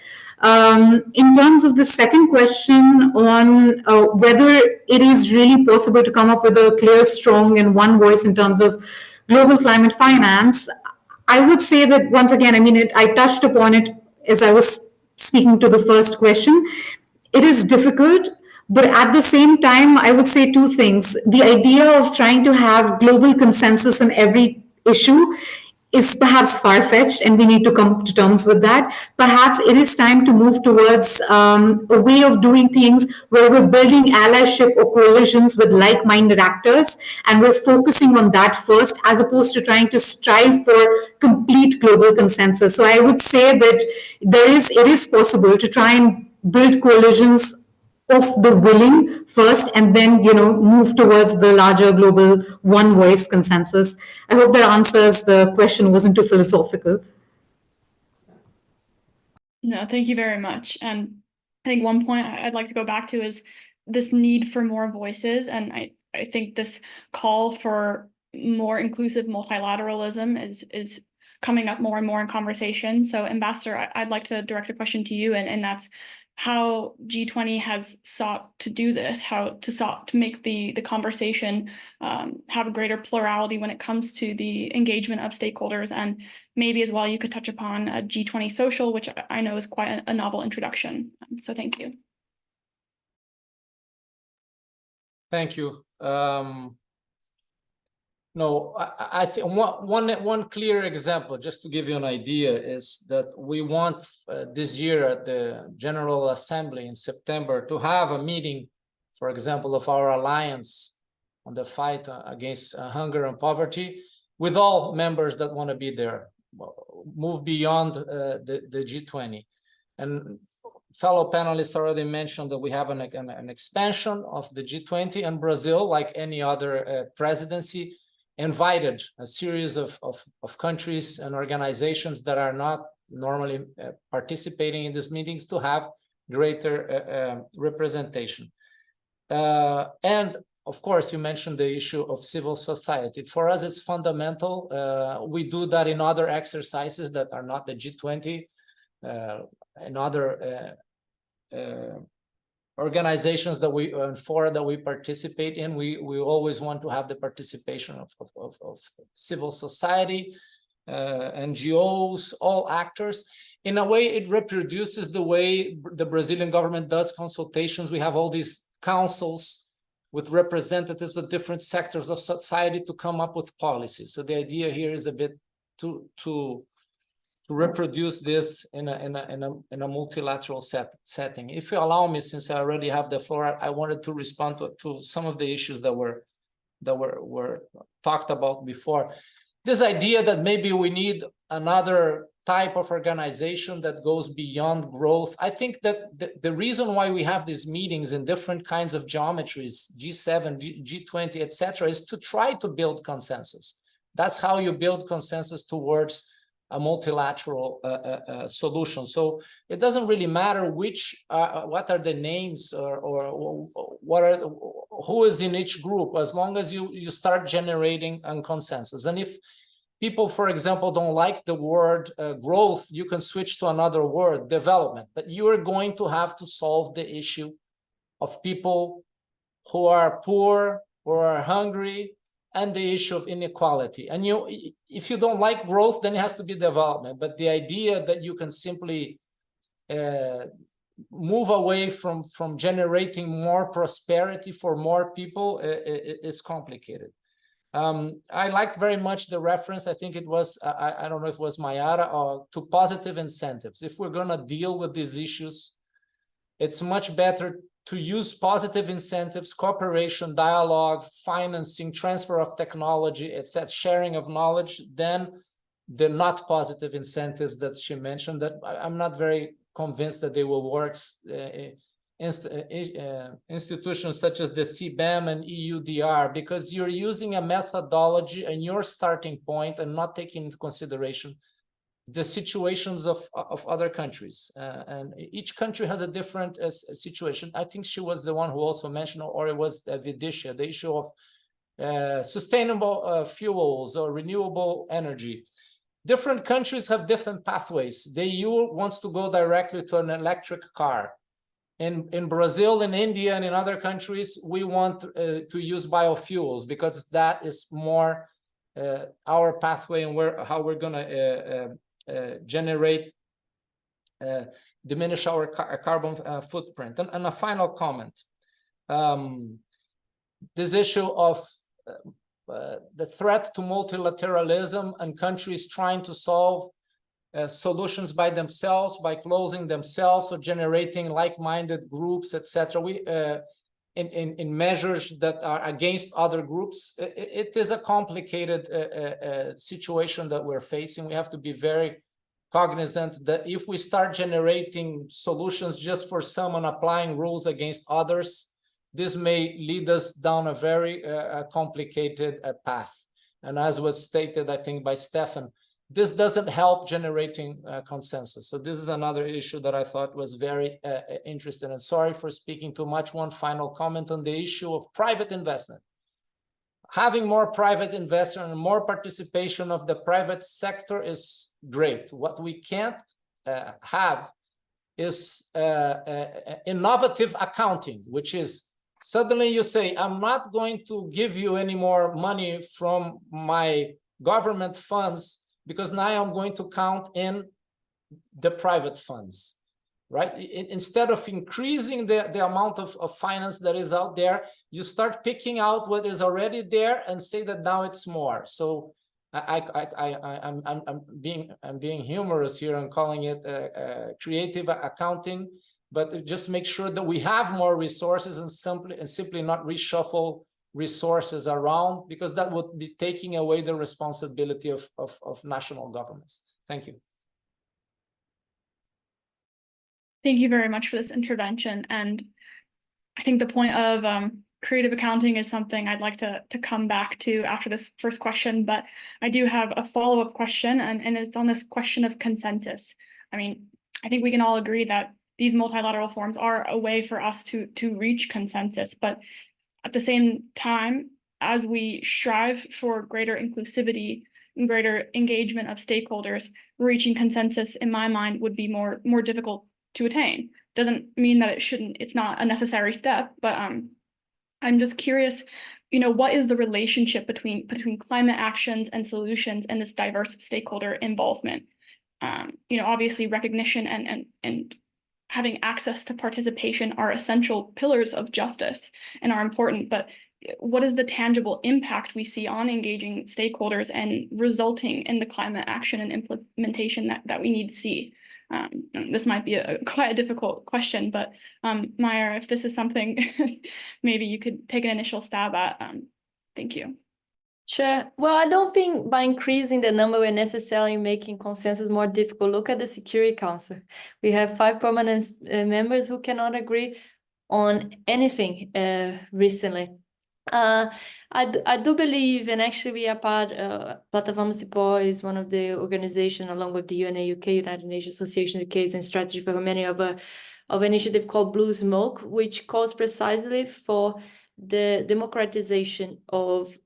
In terms of the second question on whether it is really possible to come up with a clear, strong, and one voice in terms of global climate finance, I would say that once again, I touched upon it as I was speaking to the first question. It is difficult, but at the same time, I would say two things. The idea of trying to have global consensus on every issue is perhaps far-fetched, and we need to come to terms with that. Perhaps it is time to move towards a way of doing things where we're building allyship or coalitions with like-minded actors, and we're focusing on that first, as opposed to trying to strive for complete global consensus. So I would say that it is possible to try and build coalitions of the willing first, and then move towards the larger global one voice consensus. I hope that answers the question. Wasn't too philosophical. No, thank you very much. And I think one point I'd like to go back to is this need for more voices, and I think this call for more inclusive multilateralism is coming up more and more in conversation. So Ambassador, I'd like to direct a question to you, and that's how G20 has sought to do this, to make the conversation have a greater plurality when it comes to the engagement of stakeholders. And maybe as well, you could touch upon a G20 social, which I know is quite a novel introduction. So thank you. Thank you. No, I think one clear example, just to give you an idea, is that we want this year at the General Assembly in September to have a meeting, for example, of our alliance on the fight against hunger and poverty, with all members that want to be there, move beyond the G20. And fellow panelists already mentioned that we have an expansion of the G20, and Brazil, like any other presidency, invited a series of countries and organizations that are not normally participating in these meetings to have greater representation. And of course, you mentioned the issue of civil society. For us, it's fundamental. We do that in other exercises that are not the G20, and other organizations that we participate in. We always want to have the participation of civil society, NGOs, all actors. In a way, it reproduces the way the Brazilian government does consultations. We have all these councils with representatives of different sectors of society to come up with policies. So the idea here is a bit to reproduce this in a multilateral setting. If you allow me, since I already have the floor, I wanted to respond to some of the issues that were talked about before. This idea that maybe we need another type of organization that goes beyond growth. I think that the reason why we have these meetings in different kinds of geometries, G7, G20, etc., is to try to build consensus. That's how you build consensus towards a multilateral solution. So it doesn't really matter what are the names or what are who is in each group, as long as you start generating a consensus. And if people, for example, don't like the word growth, you can switch to another word, development. But you are going to have to solve the issue of people who are poor or are hungry, and the issue of inequality. And if you don't like growth, then it has to be development. But the idea that you can simply move away from generating more prosperity for more people is complicated. I liked very much the reference, I think it was, I don't know if it was Maiara, to positive incentives. If we're gonna deal with these issues, it's much better to use positive incentives, cooperation, dialogue, financing, transfer of technology, etc., sharing of knowledge, than the not positive incentives that she mentioned, that I'm not very convinced that they will work. Institutions such as the CBAM and EUDR, because you're using a methodology and your starting point and not taking into consideration the situations of other countries. And each country has a different situation. I think she was the one who also mentioned, or it was Vidisha, the issue of sustainable fuels or renewable energy. Different countries have different pathways. The EU wants to go directly to an electric car. In Brazil, in India, and in other countries, we want to use biofuels because that is more our pathway and how we're going to diminish our carbon footprint. And a final comment. This issue of the threat to multilateralism and countries trying to solve solutions by themselves, by closing themselves or generating like-minded groups, etc. In measures that are against other groups, it is a complicated situation that we're facing. We have to be very cognizant that if we start generating solutions just for some and applying rules against others, this may lead us down a very complicated path. And as was stated, I think, by Stefan, this doesn't help generating consensus. So this is another issue that I thought was very interesting. And sorry for speaking too much. One final comment on the issue of private investment. Having more private investment and more participation of the private sector is great. What we can't have is innovative accounting, which is suddenly you say, I'm not going to give you any more money from my government funds because now I'm going to count in the private funds, right? Instead of increasing the amount of finance that is out there, you start picking out what is already there and say that now it's more. So I'm being humorous here and calling it creative accounting, but just make sure that we have more resources and simply not reshuffle resources around, because that would be taking away the responsibility of national governments. Thank you. Thank you very much for this intervention. And I think the point of creative accounting is something I'd like to come back to after this first question, but I do have a follow-up question, and it's on this question of consensus. I mean, I think we can all agree that these multilateral forums are a way for us to reach consensus, but at the same time, as we strive for greater inclusivity and greater engagement of stakeholders, reaching consensus, in my mind, would be more difficult to attain. Doesn't mean that it's not a necessary step, but I'm just curious, what is the relationship between climate actions and solutions and this diverse stakeholder involvement? Obviously recognition and having access to participation are essential pillars of justice and are important, but what is the tangible impact we see on engaging stakeholders and resulting in the climate action and implementation that we need to see? This might be quite a difficult question, but Maiara, if this is something maybe you could take an initial stab at. Thank you. Sure. Well, I don't think by increasing the number, we're necessarily making consensus more difficult. Look at the Security Council. We have 5 permanent members who cannot agree on anything recently. I do believe, and actually we are part, Plataforma Cipó is one of the organizations along with the UNA UK, United Nations Association UK, and Strategy for Humanity of an initiative called Blue Smoke, which calls precisely for the democratization of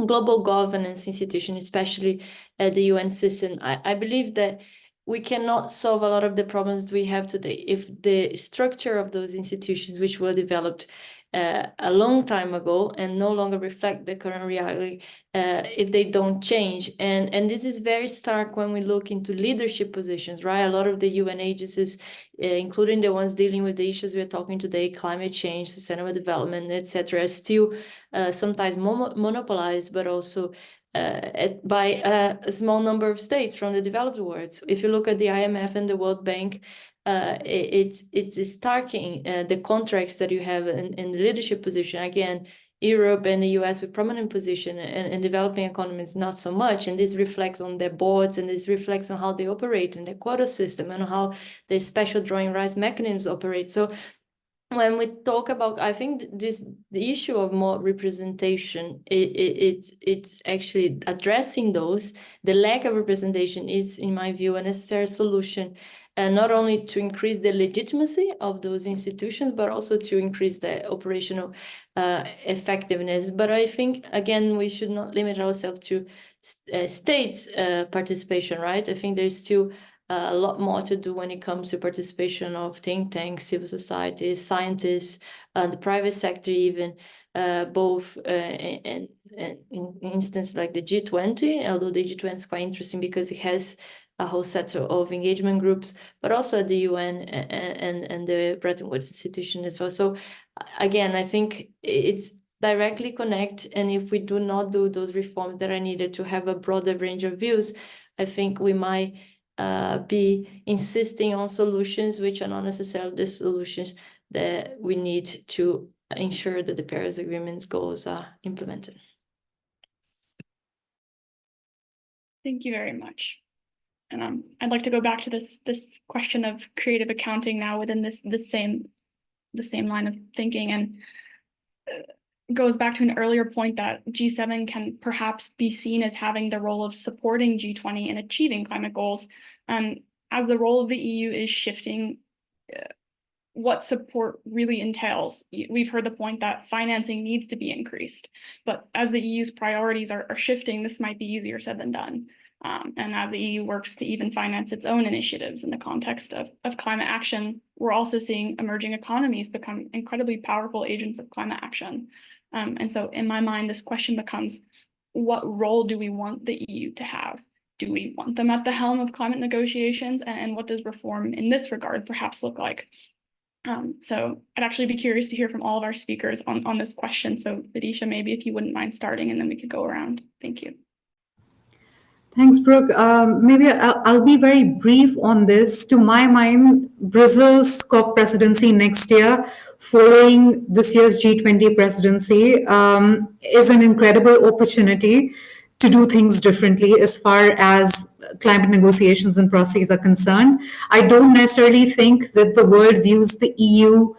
global governance institution, especially the UN system. I believe that we cannot solve a lot of the problems we have today if the structure of those institutions, which were developed a long time ago and no longer reflect the current reality, if they don't change. And this is very stark when we look into leadership positions, right? A lot of the UN agencies, including the ones dealing with the issues we are talking today, climate change, sustainable development, etc., are still sometimes monopolized, but also by a small number of states from the developed world. If you look at the IMF and the World Bank, it's starking the contracts that you have in the leadership position. Again, Europe and the US with prominent position, and developing economies not so much. And this reflects on their boards, and this reflects on how they operate in the quota system and how the special drawing rights mechanisms operate. So when we talk about, I think the issue of more representation, it's actually addressing those. The lack of representation is, in my view, a necessary solution, and not only to increase the legitimacy of those institutions, but also to increase the operational effectiveness. But I think, again, we should not limit ourselves to states' participation, right? I think there's still a lot more to do when it comes to participation of think tanks, civil society, scientists, the private sector even, both in instance like the G20, although the G20 is quite interesting because it has a whole set of engagement groups, but also at the UN and the Bretton Woods institution as well. So again, I think it's directly connect, and if we do not do those reforms that are needed to have a broader range of views, I think we might be insisting on solutions which are not necessarily the solutions that we need to ensure that the Paris Agreement's goals are implemented. Thank you very much. And I'd like to go back to this question of creative accounting now within the same line of thinking, and goes back to an earlier point that G7 can perhaps be seen as having the role of supporting G20 in achieving climate goals. As the role of the EU is shifting, what support really entails. We've heard the point that financing needs to be increased, but as the EU's priorities are shifting, this might be easier said than done. And as the EU works to even finance its own initiatives in the context of climate action, we're also seeing emerging economies become incredibly powerful agents of climate action. And so in my mind, this question becomes, what role do we want the EU to have? Do we want them at the helm of climate negotiations? And what does reform in this regard perhaps look like? So I'd actually be curious to hear from all of our speakers on this question. So Vidisha, maybe if you wouldn't mind starting, and then we could go around. Thank you. Thanks, Brooke. Maybe I'll be very brief on this. To my mind, Brazil's COP presidency next year, following this year's G20 presidency, is an incredible opportunity to do things differently as far as climate negotiations and processes are concerned. I don't necessarily think that the world views the EU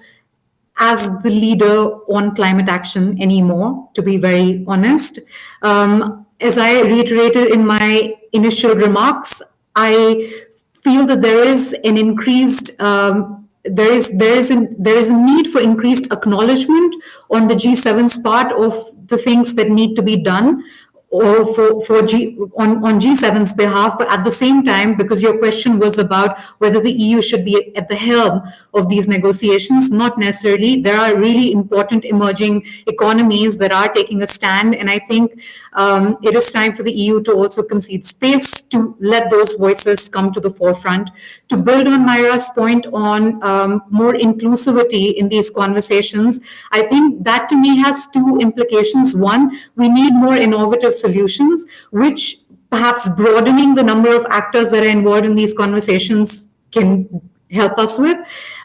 as the leader on climate action anymore, to be very honest. As I reiterated in my initial remarks, I feel that there is an increased there is a need for increased acknowledgement on the G7's part of the things that need to be done, or on G7's behalf. But at the same time, because your question was about whether the EU should be at the helm of these negotiations, not necessarily. There are really important emerging economies that are taking a stand, and I think it is time for the EU to also concede space to let those voices come to the forefront. To build on Maiara's point on more inclusivity in these conversations, I think that to me has two implications. One, we need more innovative solutions, which perhaps broadening the number of actors that are involved in these conversations can help us with.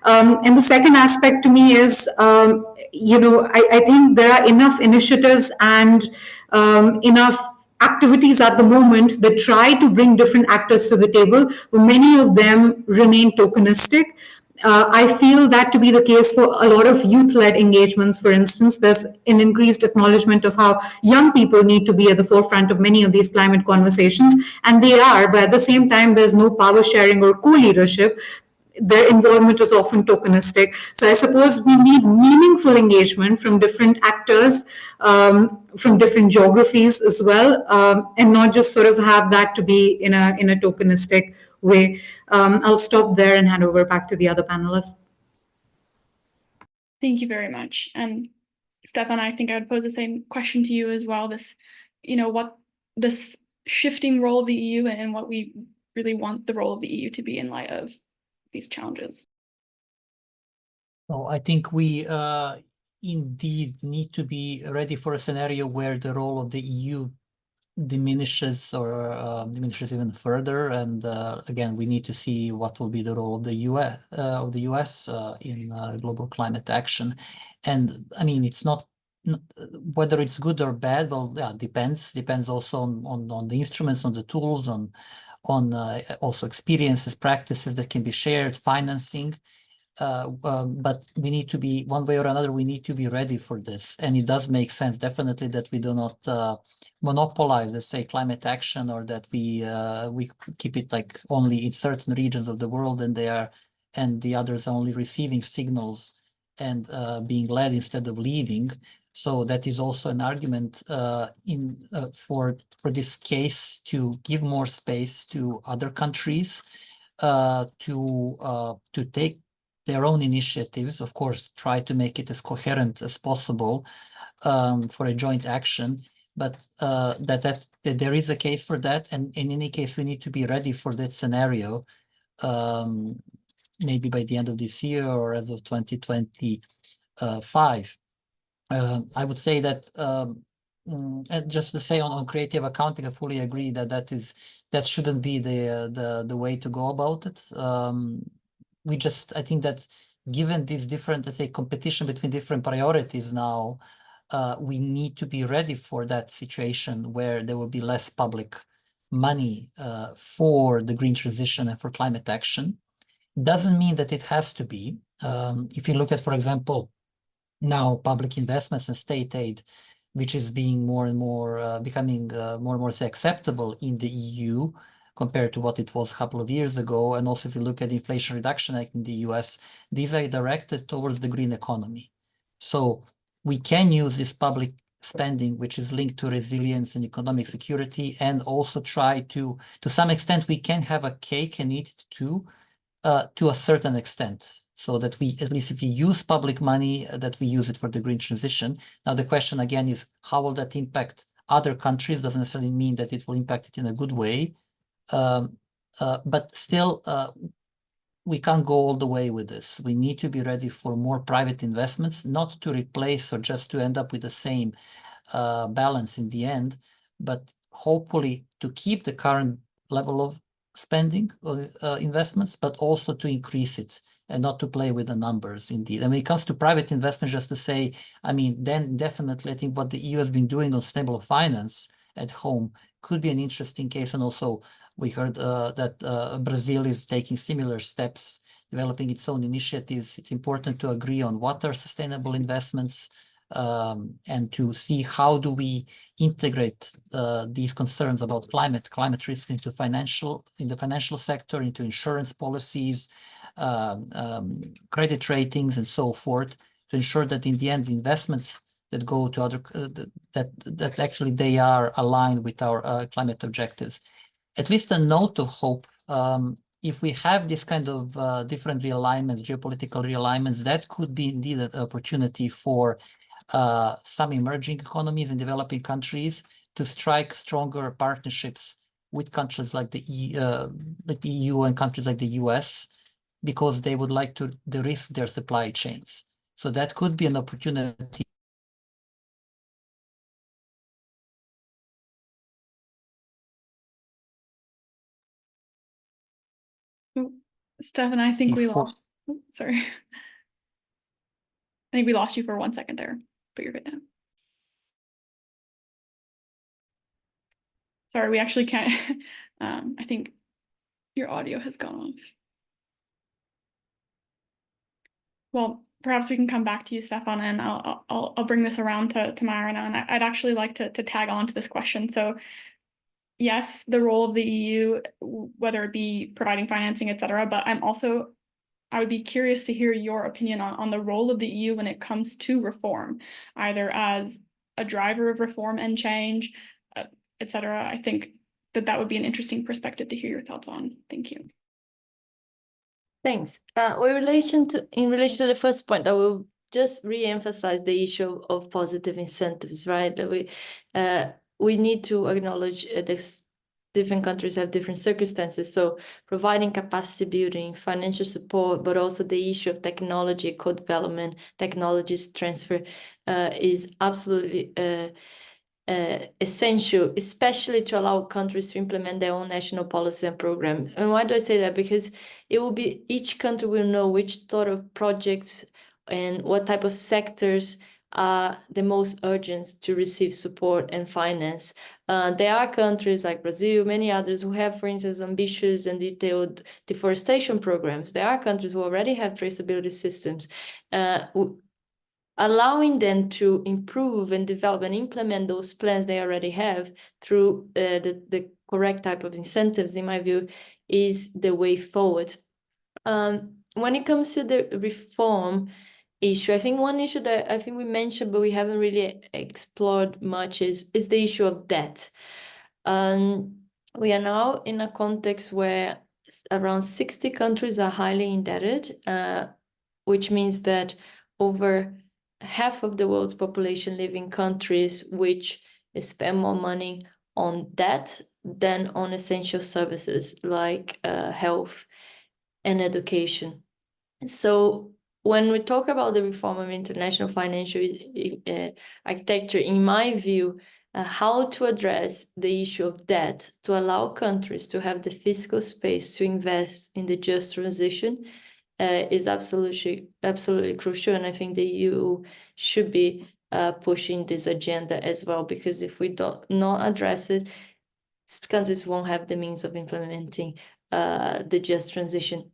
And the second aspect to me is, I think there are enough initiatives and enough activities at the moment that try to bring different actors to the table, but many of them remain tokenistic. I feel that to be the case for a lot of youth-led engagements, for instance. There's an increased acknowledgement of how young people need to be at the forefront of many of these climate conversations, and they are, but at the same time, there's no power sharing or co-leadership. Their involvement is often tokenistic. So I suppose we need meaningful engagement from different actors, from different geographies as well, and not just sort of have that to be in a tokenistic way. I'll stop there and hand over back to the other panelists. Thank you very much. And Stefan, I think I would pose the same question to you as well. What this shifting role of the EU and what we really want the role of the EU to be in light of these challenges. Well, I think we indeed need to be ready for a scenario where the role of the EU diminishes or diminishes even further. And again, we need to see what will be the role of the US in global climate action. And I mean, it's not whether it's good or bad. Well, yeah, depends also on the instruments, on the tools, on also experiences, practices that can be shared, financing. But we need to be, one way or another, we need to be ready for this. And it does make sense, definitely, that we do not monopolize, let's say, climate action, or that we keep it like only in certain regions of the world, and the others are only receiving signals and being led instead of leading. So that is also an argument for this case to give more space to other countries to take their own initiatives, of course, try to make it as coherent as possible for a joint action, but that there is a case for that, and in any case, we need to be ready for that scenario, maybe by the end of this year or as of 2025. I would say that, and just to say on creative accounting, I fully agree that shouldn't be the way to go about it. I think that given this different, let's say, competition between different priorities now, we need to be ready for that situation where there will be less public money for the green transition and for climate action. Doesn't mean that it has to be. If you look at, for example, now public investments and state aid, which is being more and more becoming more and more say, acceptable in the EU compared to what it was a couple of years ago. And also if you look at the Inflation Reduction Act in the US, these are directed towards the green economy. So we can use this public spending, which is linked to resilience and economic security, and also try to some extent, we can have a cake and eat it too, to a certain extent, so that we, at least if we use public money, that we use it for the green transition. Now, the question again is, how will that impact other countries? Doesn't necessarily mean that it will impact it in a good way. But still, we can't go all the way with this. We need to be ready for more private investments, not to replace or just to end up with the same balance in the end, but hopefully to keep the current level of spending investments, but also to increase it and not to play with the numbers indeed. And when it comes to private investment, just to say, I mean, then definitely I think what the EU has been doing on sustainable finance at home could be an interesting case. And also we heard that Brazil is taking similar steps, developing its own initiatives. It's important to agree on what are sustainable investments, and to see how do we integrate these concerns about climate risk into the financial sector, into insurance policies, credit ratings, and so forth, to ensure that in the end, the investments that go to other that actually they are aligned with our climate objectives. At least a note of hope. If we have this kind of different realignments, geopolitical realignments, that could be indeed an opportunity for some emerging economies and developing countries to strike stronger partnerships with countries like the EU and countries like the US, because they would like to de-risk their supply chains. So that could be an opportunity. Stefan, I think we Before- lost. Sorry. I think we lost you for 1 second there, but you're good now. Sorry, we actually can't. I think your audio has gone off. Well, perhaps we can come back to you, Stefan, and I'll bring this around to Maiara now. And I'd actually like to tag on to this question. So yes, the role of the EU, whether it be providing financing, et cetera, but I would be curious to hear your opinion on the role of the EU when it comes to reform, either as a driver of reform and change, et cetera. I think that would be an interesting perspective to hear your thoughts on. Thank you. Thanks. In relation to the first point, I will just re-emphasize the issue of positive incentives, right? That we need to acknowledge this. Different countries have different circumstances, so providing capacity building, financial support, but also the issue of technology, co-development, technologies transfer is absolutely essential, especially to allow countries to implement their own national policy and program. And why do I say that? Because it will be, each country will know which sort of projects and what type of sectors are the most urgent to receive support and finance. There are countries like Brazil, many others who have, for instance, ambitious and detailed deforestation programs. There are countries who already have traceability systems. Allowing them to improve and develop and implement those plans they already have through the correct type of incentives, in my view, is the way forward. When it comes to the reform issue, I think one issue that I think we mentioned, but we haven't really explored much is the issue of debt. We are now in a context where around 60 countries are highly indebted, which means that over half of the world's population live in countries which spend more money on debt than on essential services like health and education. So when we talk about the reform of international financial architecture, in my view, how to address the issue of debt to allow countries to have the fiscal space to invest in the just transition is absolutely crucial. And I think the EU should be pushing this agenda as well, because if we don't not address it, countries won't have the means of implementing the just transition.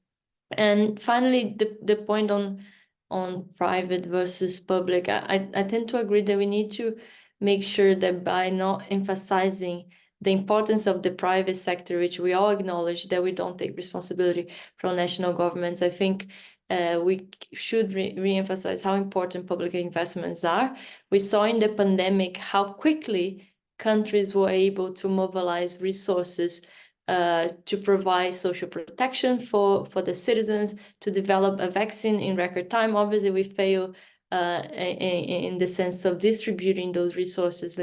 And finally, the point on private versus public, I tend to agree that we need to make sure that by not emphasizing the importance of the private sector, which we all acknowledge, that we don't take responsibility from national governments. I think we should re-emphasize how important public investments are. We saw in the pandemic how quickly countries were able to mobilize resources to provide social protection for the citizens, to develop a vaccine in record time. Obviously, we fail in the sense of distributing those resources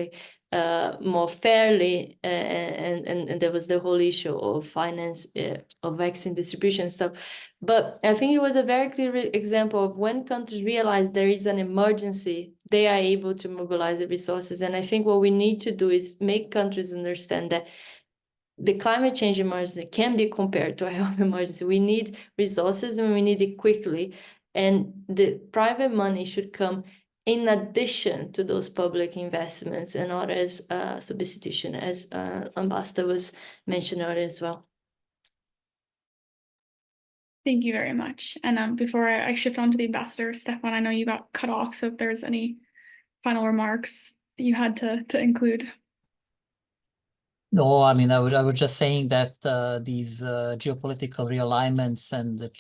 more fairly, and there was the whole issue of finance of vaccine distribution and stuff. But I think it was a very clear example of when countries realize there is an emergency, they are able to mobilize the resources. And I think what we need to do is make countries understand that the climate change emergency can be compared to a health emergency. We need resources and we need it quickly. And the private money should come in addition to those public investments and not as substitution, as Ambassador was mentioned earlier as well. Thank you very much. And before I shift on to the Ambassador, Stefan, I know you got cut off, so if there's any final remarks you had to include. No, I mean, I was just saying that these geopolitical realignments and the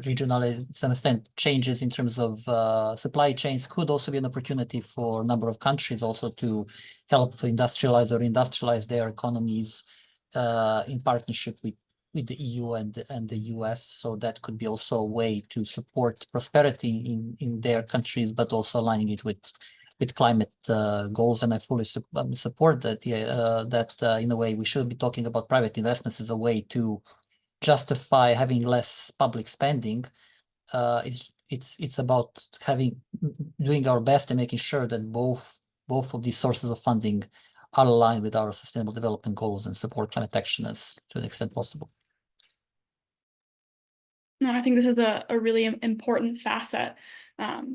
regional, to some extent, changes in terms of supply chains could also be an opportunity for a number of countries also to help industrialize or industrialize their economies in partnership with the EU and the US. So that could be also a way to support prosperity in their countries, but also aligning it with climate goals. And I fully support that, in a way we should be talking about private investments as a way to justify having less public spending. It's about doing our best and making sure that both of these sources of funding are aligned with our sustainable development goals and support climate action as to an extent possible. No, I think this is a really important facet,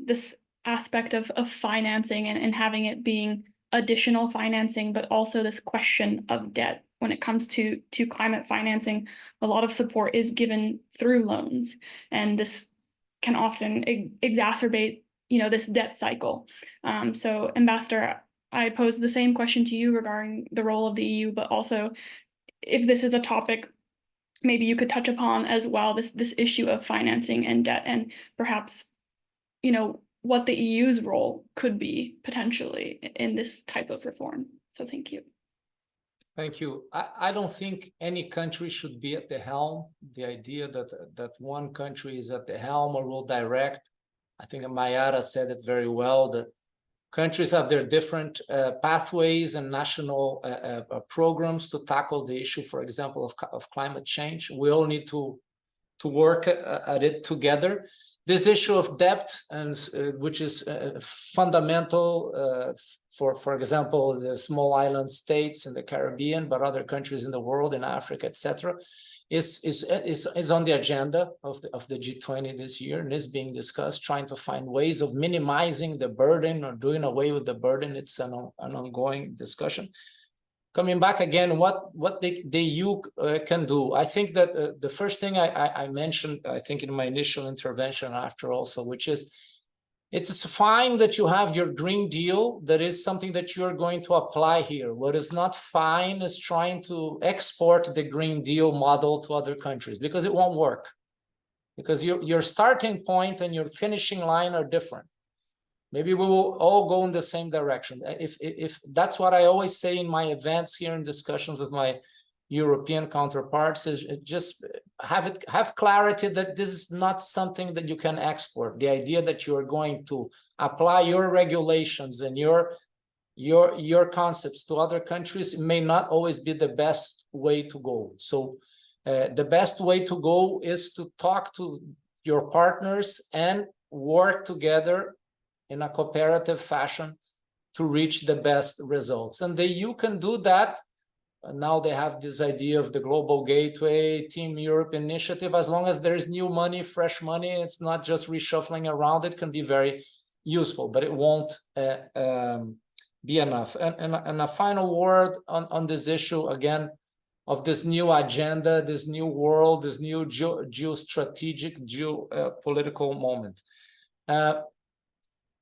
this aspect of financing and having it being additional financing, but also this question of debt. When it comes to climate financing, a lot of support is given through loans, and this can often exacerbate, this debt cycle. So, Ambassador, I pose the same question to you regarding the role of the EU, but also if this is a topic maybe you could touch upon as well, this issue of financing and debt, and perhaps, what the EU's role could be potentially in this type of reform. So thank you. Thank you. I don't think any country should be at the helm. The idea that one country is at the helm or will direct, I think Maiara said it very well, that countries have their different pathways and national programs to tackle the issue, for example, of climate change. We all need to work at it together. This issue of debt, and which is fundamental for example, the small island states in the Caribbean, but other countries in the world, in Africa, etc., is on the agenda of the G20 this year, and is being discussed, trying to find ways of minimizing the burden or doing away with the burden. It's an ongoing discussion. Coming back again, what the EU can do. I think that the first thing I mentioned, I think in my initial intervention after also, which is, it's fine that you have your Green Deal. That is something that you're going to apply here. What is not fine is trying to export the Green Deal model to other countries, because it won't work. Because your starting point and your finishing line are different. Maybe we will all go in the same direction. If that's what I always say in my events here in discussions with my European counterparts, is just have clarity that this is not something that you can export. The idea that you are going to apply your regulations and your concepts to other countries may not always be the best way to go. So the best way to go is to talk to your partners and work together in a cooperative fashion to reach the best results. And the EU can do that. Now they have this idea of the Global Gateway, Team Europe initiative. As long as there's new money, fresh money, it's not just reshuffling around, it can be very useful, but it won't be enough. And a final word on this issue, again, of this new agenda, this new world, this new geostrategic, geopolitical moment.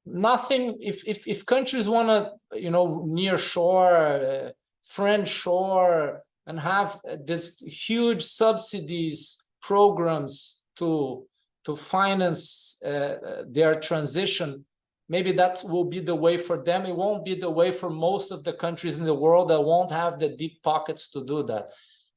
Nothing, if countries want to, near shore, friend shore, and have this huge subsidies programs to finance their transition, maybe that will be the way for them. It won't be the way for most of the countries in the world that won't have the deep pockets to do that.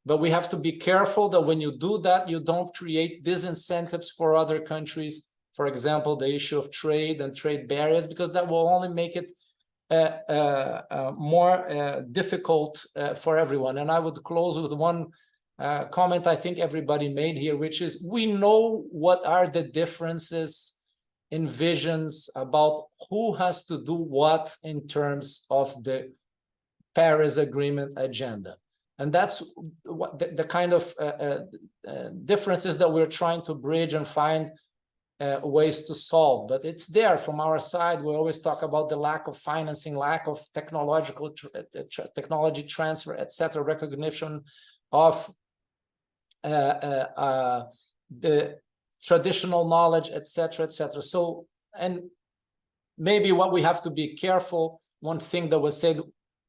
But we have to be careful that when you do that, you don't create disincentives for other countries. For example, the issue of trade and trade barriers, because that will only make it more difficult for everyone. And I would close with one comment I think everybody made here, which is, we know what are the differences in visions about who has to do what in terms of the Paris Agreement agenda. And that's what the kind of differences that we're trying to bridge and find ways to solve. But it's there from our side. We always talk about the lack of financing, lack of technology transfer, etc., recognition of the traditional knowledge, etc., etc. So, and maybe what we have to be careful, one thing that was said,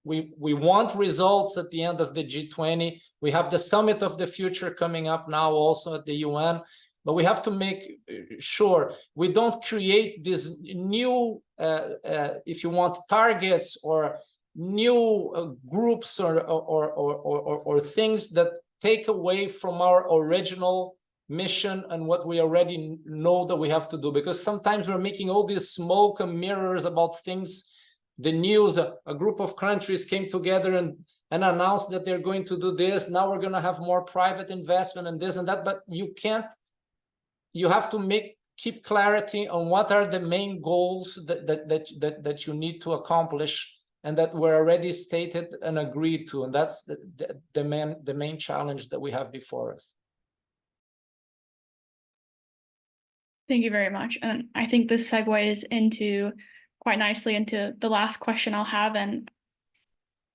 we want results at the end of the G20. We have the Summit of the Future coming up now also at the UN. But we have to make sure we don't create these new, if you want, targets or new groups or things that take away from our original mission and what we already know that we have to do. Because sometimes we're making all these smoke and mirrors about things. The news, a group of countries came together and announced that they're going to do this. Now we're going to have more private investment and this and that. But you can't. You have to keep clarity on what are the main goals that you need to accomplish and that were already stated and agreed to. And that's the main challenge that we have before us. Thank you very much. And I think this segues into quite nicely into the last question I'll have and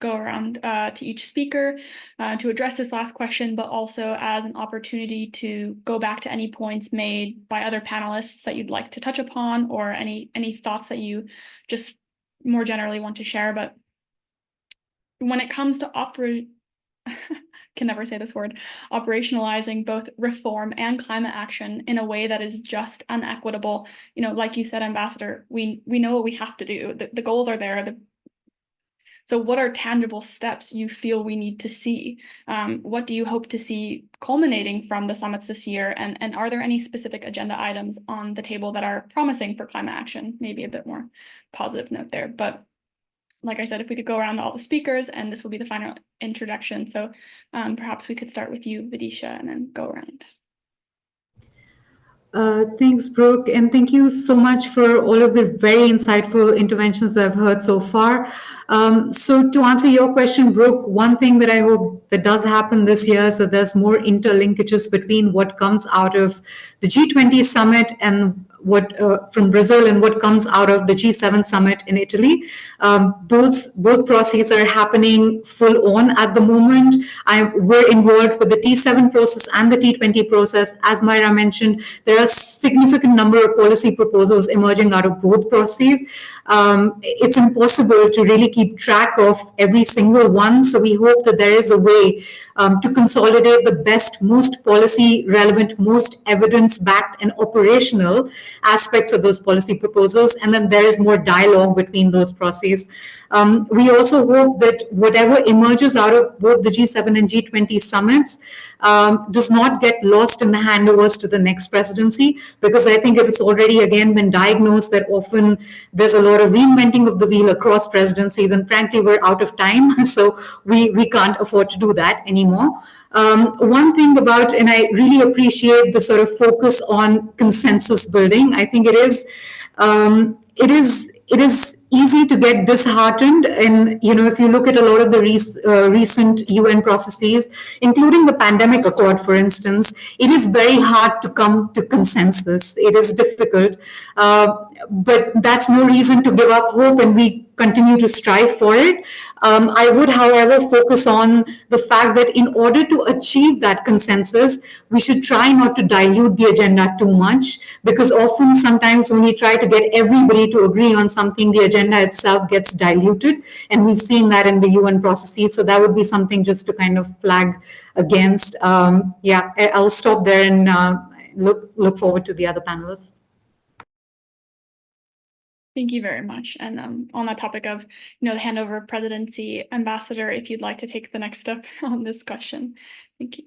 go around to each speaker to address this last question, but also as an opportunity to go back to any points made by other panelists that you'd like to touch upon, or any thoughts that you just more generally want to share. But when it comes to can never say this word, operationalizing both reform and climate action in a way that is just and equitable, like you said, Ambassador, we know what we have to do. The goals are there. So what are tangible steps you feel we need to see? What do you hope to see culminating from the summits this year? And are there any specific agenda items on the table that are promising for climate action? Maybe a bit more positive note there. But like I said, if we could go around to all the speakers, and this will be the final introduction. So perhaps we could start with you, Vidisha, and then go around. Thanks, Brooke, and thank you so much for all of the very insightful interventions that I've heard so far. So to answer your question, Brooke, one thing that I hope that does happen this year is that there's more interlinkages between what comes out of the G20 summit and what from Brazil and what comes out of the G7 summit in Italy. Both processes are happening full on at the moment. We're involved with the T7 process and the T20 process. As Maiara mentioned, there are a significant number of policy proposals emerging out of both processes. It's impossible to really keep track of every single one. So we hope that there is a way to consolidate the best, most policy relevant, most evidence-backed and operational aspects of those policy proposals. And then there is more dialogue between those processes. We also hope that whatever emerges out of both the G7 and G20 summits does not get lost in the handovers to the next presidency, because I think it has already again been diagnosed that often there's a lot of reinventing of the wheel across presidencies, and frankly, we're out of time, so we can't afford to do that anymore. One thing about, and I really appreciate the sort of focus on consensus building. I think it is easy to get disheartened, and if you look at a lot of the recent UN processes, including the pandemic accord, for instance, it is very hard to come to consensus. It is difficult, but that's no reason to give up hope, and we continue to strive for it. I would, however, focus on the fact that in order to achieve that consensus, we should try not to dilute the agenda too much, because often, sometimes when we try to get everybody to agree on something, the agenda itself gets diluted, and we've seen that in the UN processes. So that would be something just to kind of flag against. Yeah, I'll stop there and look forward to the other panelists. Thank you very much. And on that topic of, the handover of presidency, Ambassador, if you'd like to take the next step on this question. Thank you.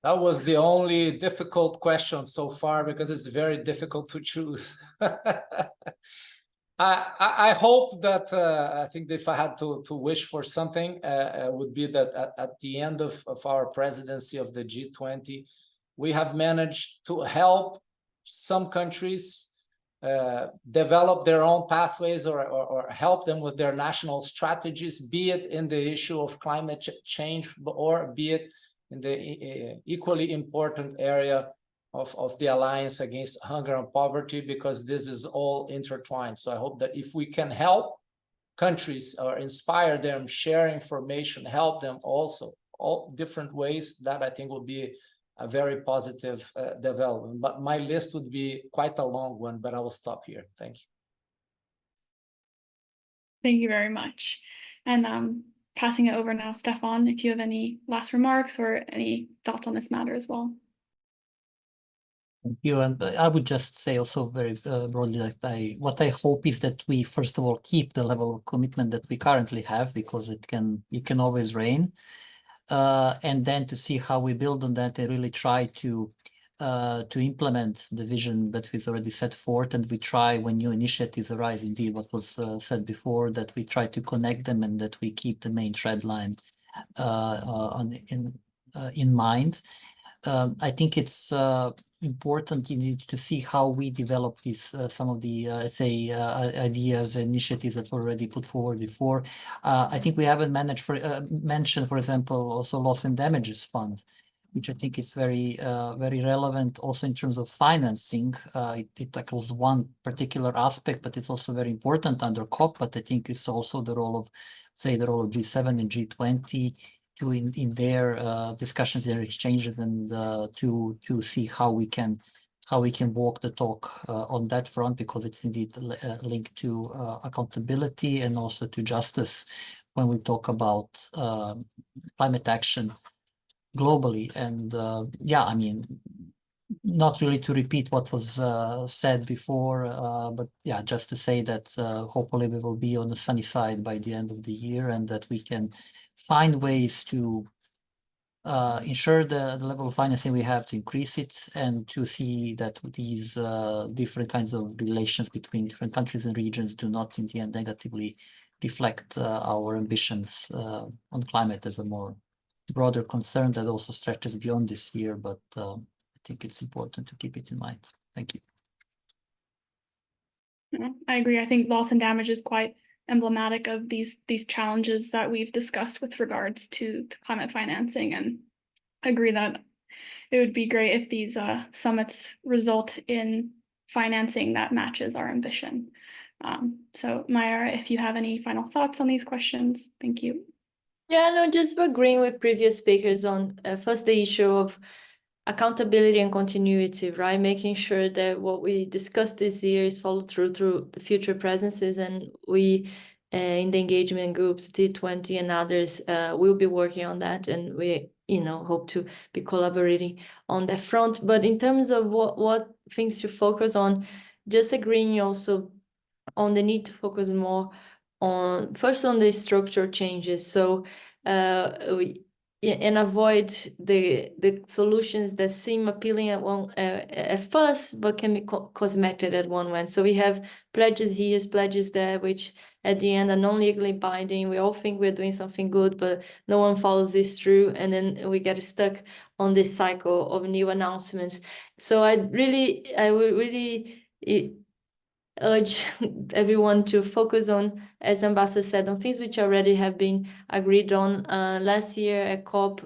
That was the only difficult question so far, because it's very difficult to choose. I hope that, I think if I had to wish for something, would be that at the end of our presidency of the G20, we have managed to help some countries develop their own pathways or help them with their national strategies, be it in the issue of climate change, or be it in the equally important area of the alliance against hunger and poverty, because this is all intertwined. So I hope that if we can help countries or inspire them, share information, help them also, all different ways, that I think will be a very positive development. But my list would be quite a long one, but I will stop here. Thank you. Thank you very much. And passing it over now, Stefan, if you have any last remarks or any thoughts on this matter as well. Thank you. And I would just say also very broadly that what I hope is that we, first of all, keep the level of commitment that we currently have, because it can always rain. And then to see how we build on that and really try to implement the vision that we've already set forth. And we try, when new initiatives arise, indeed, what was said before, that we try to connect them and that we keep the main trend line in mind. I think it's important indeed to see how we develop these some of the ideas and initiatives that were already put forward before. I think we haven't mentioned, for example, also loss and damages fund, which I think is very relevant also in terms of financing. It tackles one particular aspect, but it's also very important under COP. But I think it's also the role of, say, the role of G7 and G20 to in their discussions, their exchanges, and to see how we can walk the talk on that front, because it's indeed linked to accountability and also to justice when we talk about climate action globally. And yeah, I mean, not really to repeat what was said before, but yeah, just to say that hopefully we will be on the sunny side by the end of the year, and that we can find ways to ensure the level of financing we have, to increase it, and to see that these different kinds of relations between different countries and regions do not in the end negatively reflect our ambitions on climate as a more broader concern that also stretches beyond this year. But I think it's important to keep it in mind. Thank you. Yeah, I agree. I think loss and damage is quite emblematic of these challenges that we've discussed with regards to climate financing, and agree that it would be great if these summits result in financing that matches our ambition. So Maiara, if you have any final thoughts on these questions, thank you. Yeah, no, just agreeing with previous speakers on first the issue of accountability and continuity, right? Making sure that what we discussed this year is followed through the future presences, and we in the engagement groups, T20 and others, will be working on that, and we hope to be collaborating on that front. But in terms of what things to focus on, just agreeing also on the need to focus more on first on the structural changes, so and avoid the solutions that seem appealing at first, but can be cosmetic at one moment. So we have pledges here, pledges there, which at the end are non-legally binding. We all think we're doing something good, but no one follows this through, and then we get stuck on this cycle of new announcements. So I would really urge everyone to focus on, as Ambassador said, on things which already have been agreed on. Last year at COP,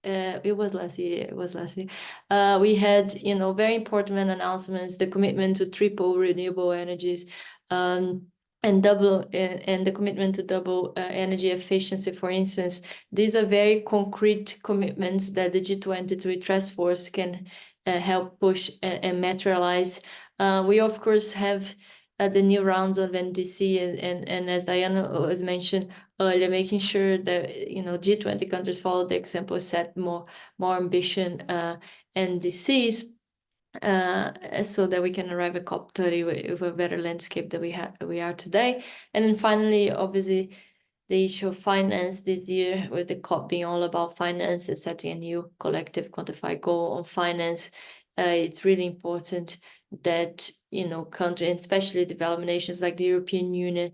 it was last year, we had, very important announcements, the commitment to triple renewable energies, and the commitment to double energy efficiency, for instance. These are very concrete commitments that the G20 task force can help push and materialize. We of course have the new rounds of NDC, and as Diana was mentioned earlier, making sure that G20 countries follow the example, set more ambition NDCs, so that we can arrive at COP30 with a better landscape that we are today. And then finally, obviously, the issue of finance this year, with the COP being all about finance and setting a new collective quantified goal on finance. It's really important that countries, especially developed nations like the European Union,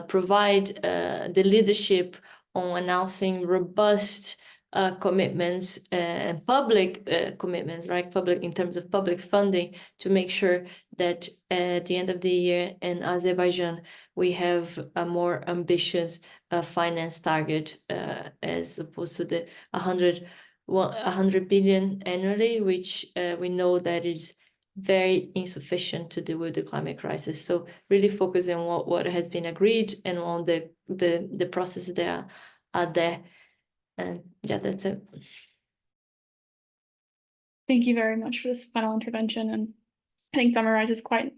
provide the leadership on announcing robust commitments and public commitments, right? Public in terms of public funding, to make sure that at the end of the year in Azerbaijan we have a more ambitious finance target, as opposed to the 100 billion annually, which we know that is very insufficient to deal with the climate crisis. So really focus on what has been agreed and on the processes that are there. And yeah, that's it. Thank you very much for this final intervention, and I think summarizes quite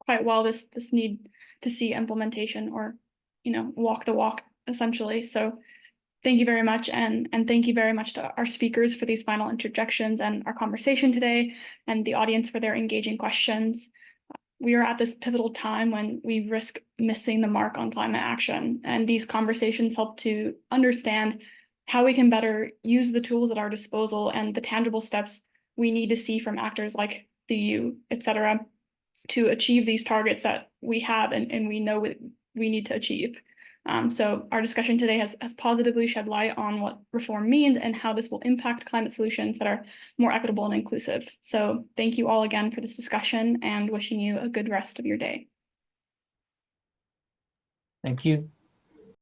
well this need to see implementation, or walk the walk essentially. So thank you very much, and thank you very much to our speakers for these final interjections and our conversation today, and the audience for their engaging questions. We are at this pivotal time when we risk missing the mark on climate action, and these conversations help to understand how we can better use the tools at our disposal and the tangible steps we need to see from actors like the EU, etc., to achieve these targets that we have and we know we need to achieve. So our discussion today has positively shed light on what reform means and how this will impact climate solutions that are more equitable and inclusive. So thank you all again for this discussion, and wishing you a good rest of your day. Thank you.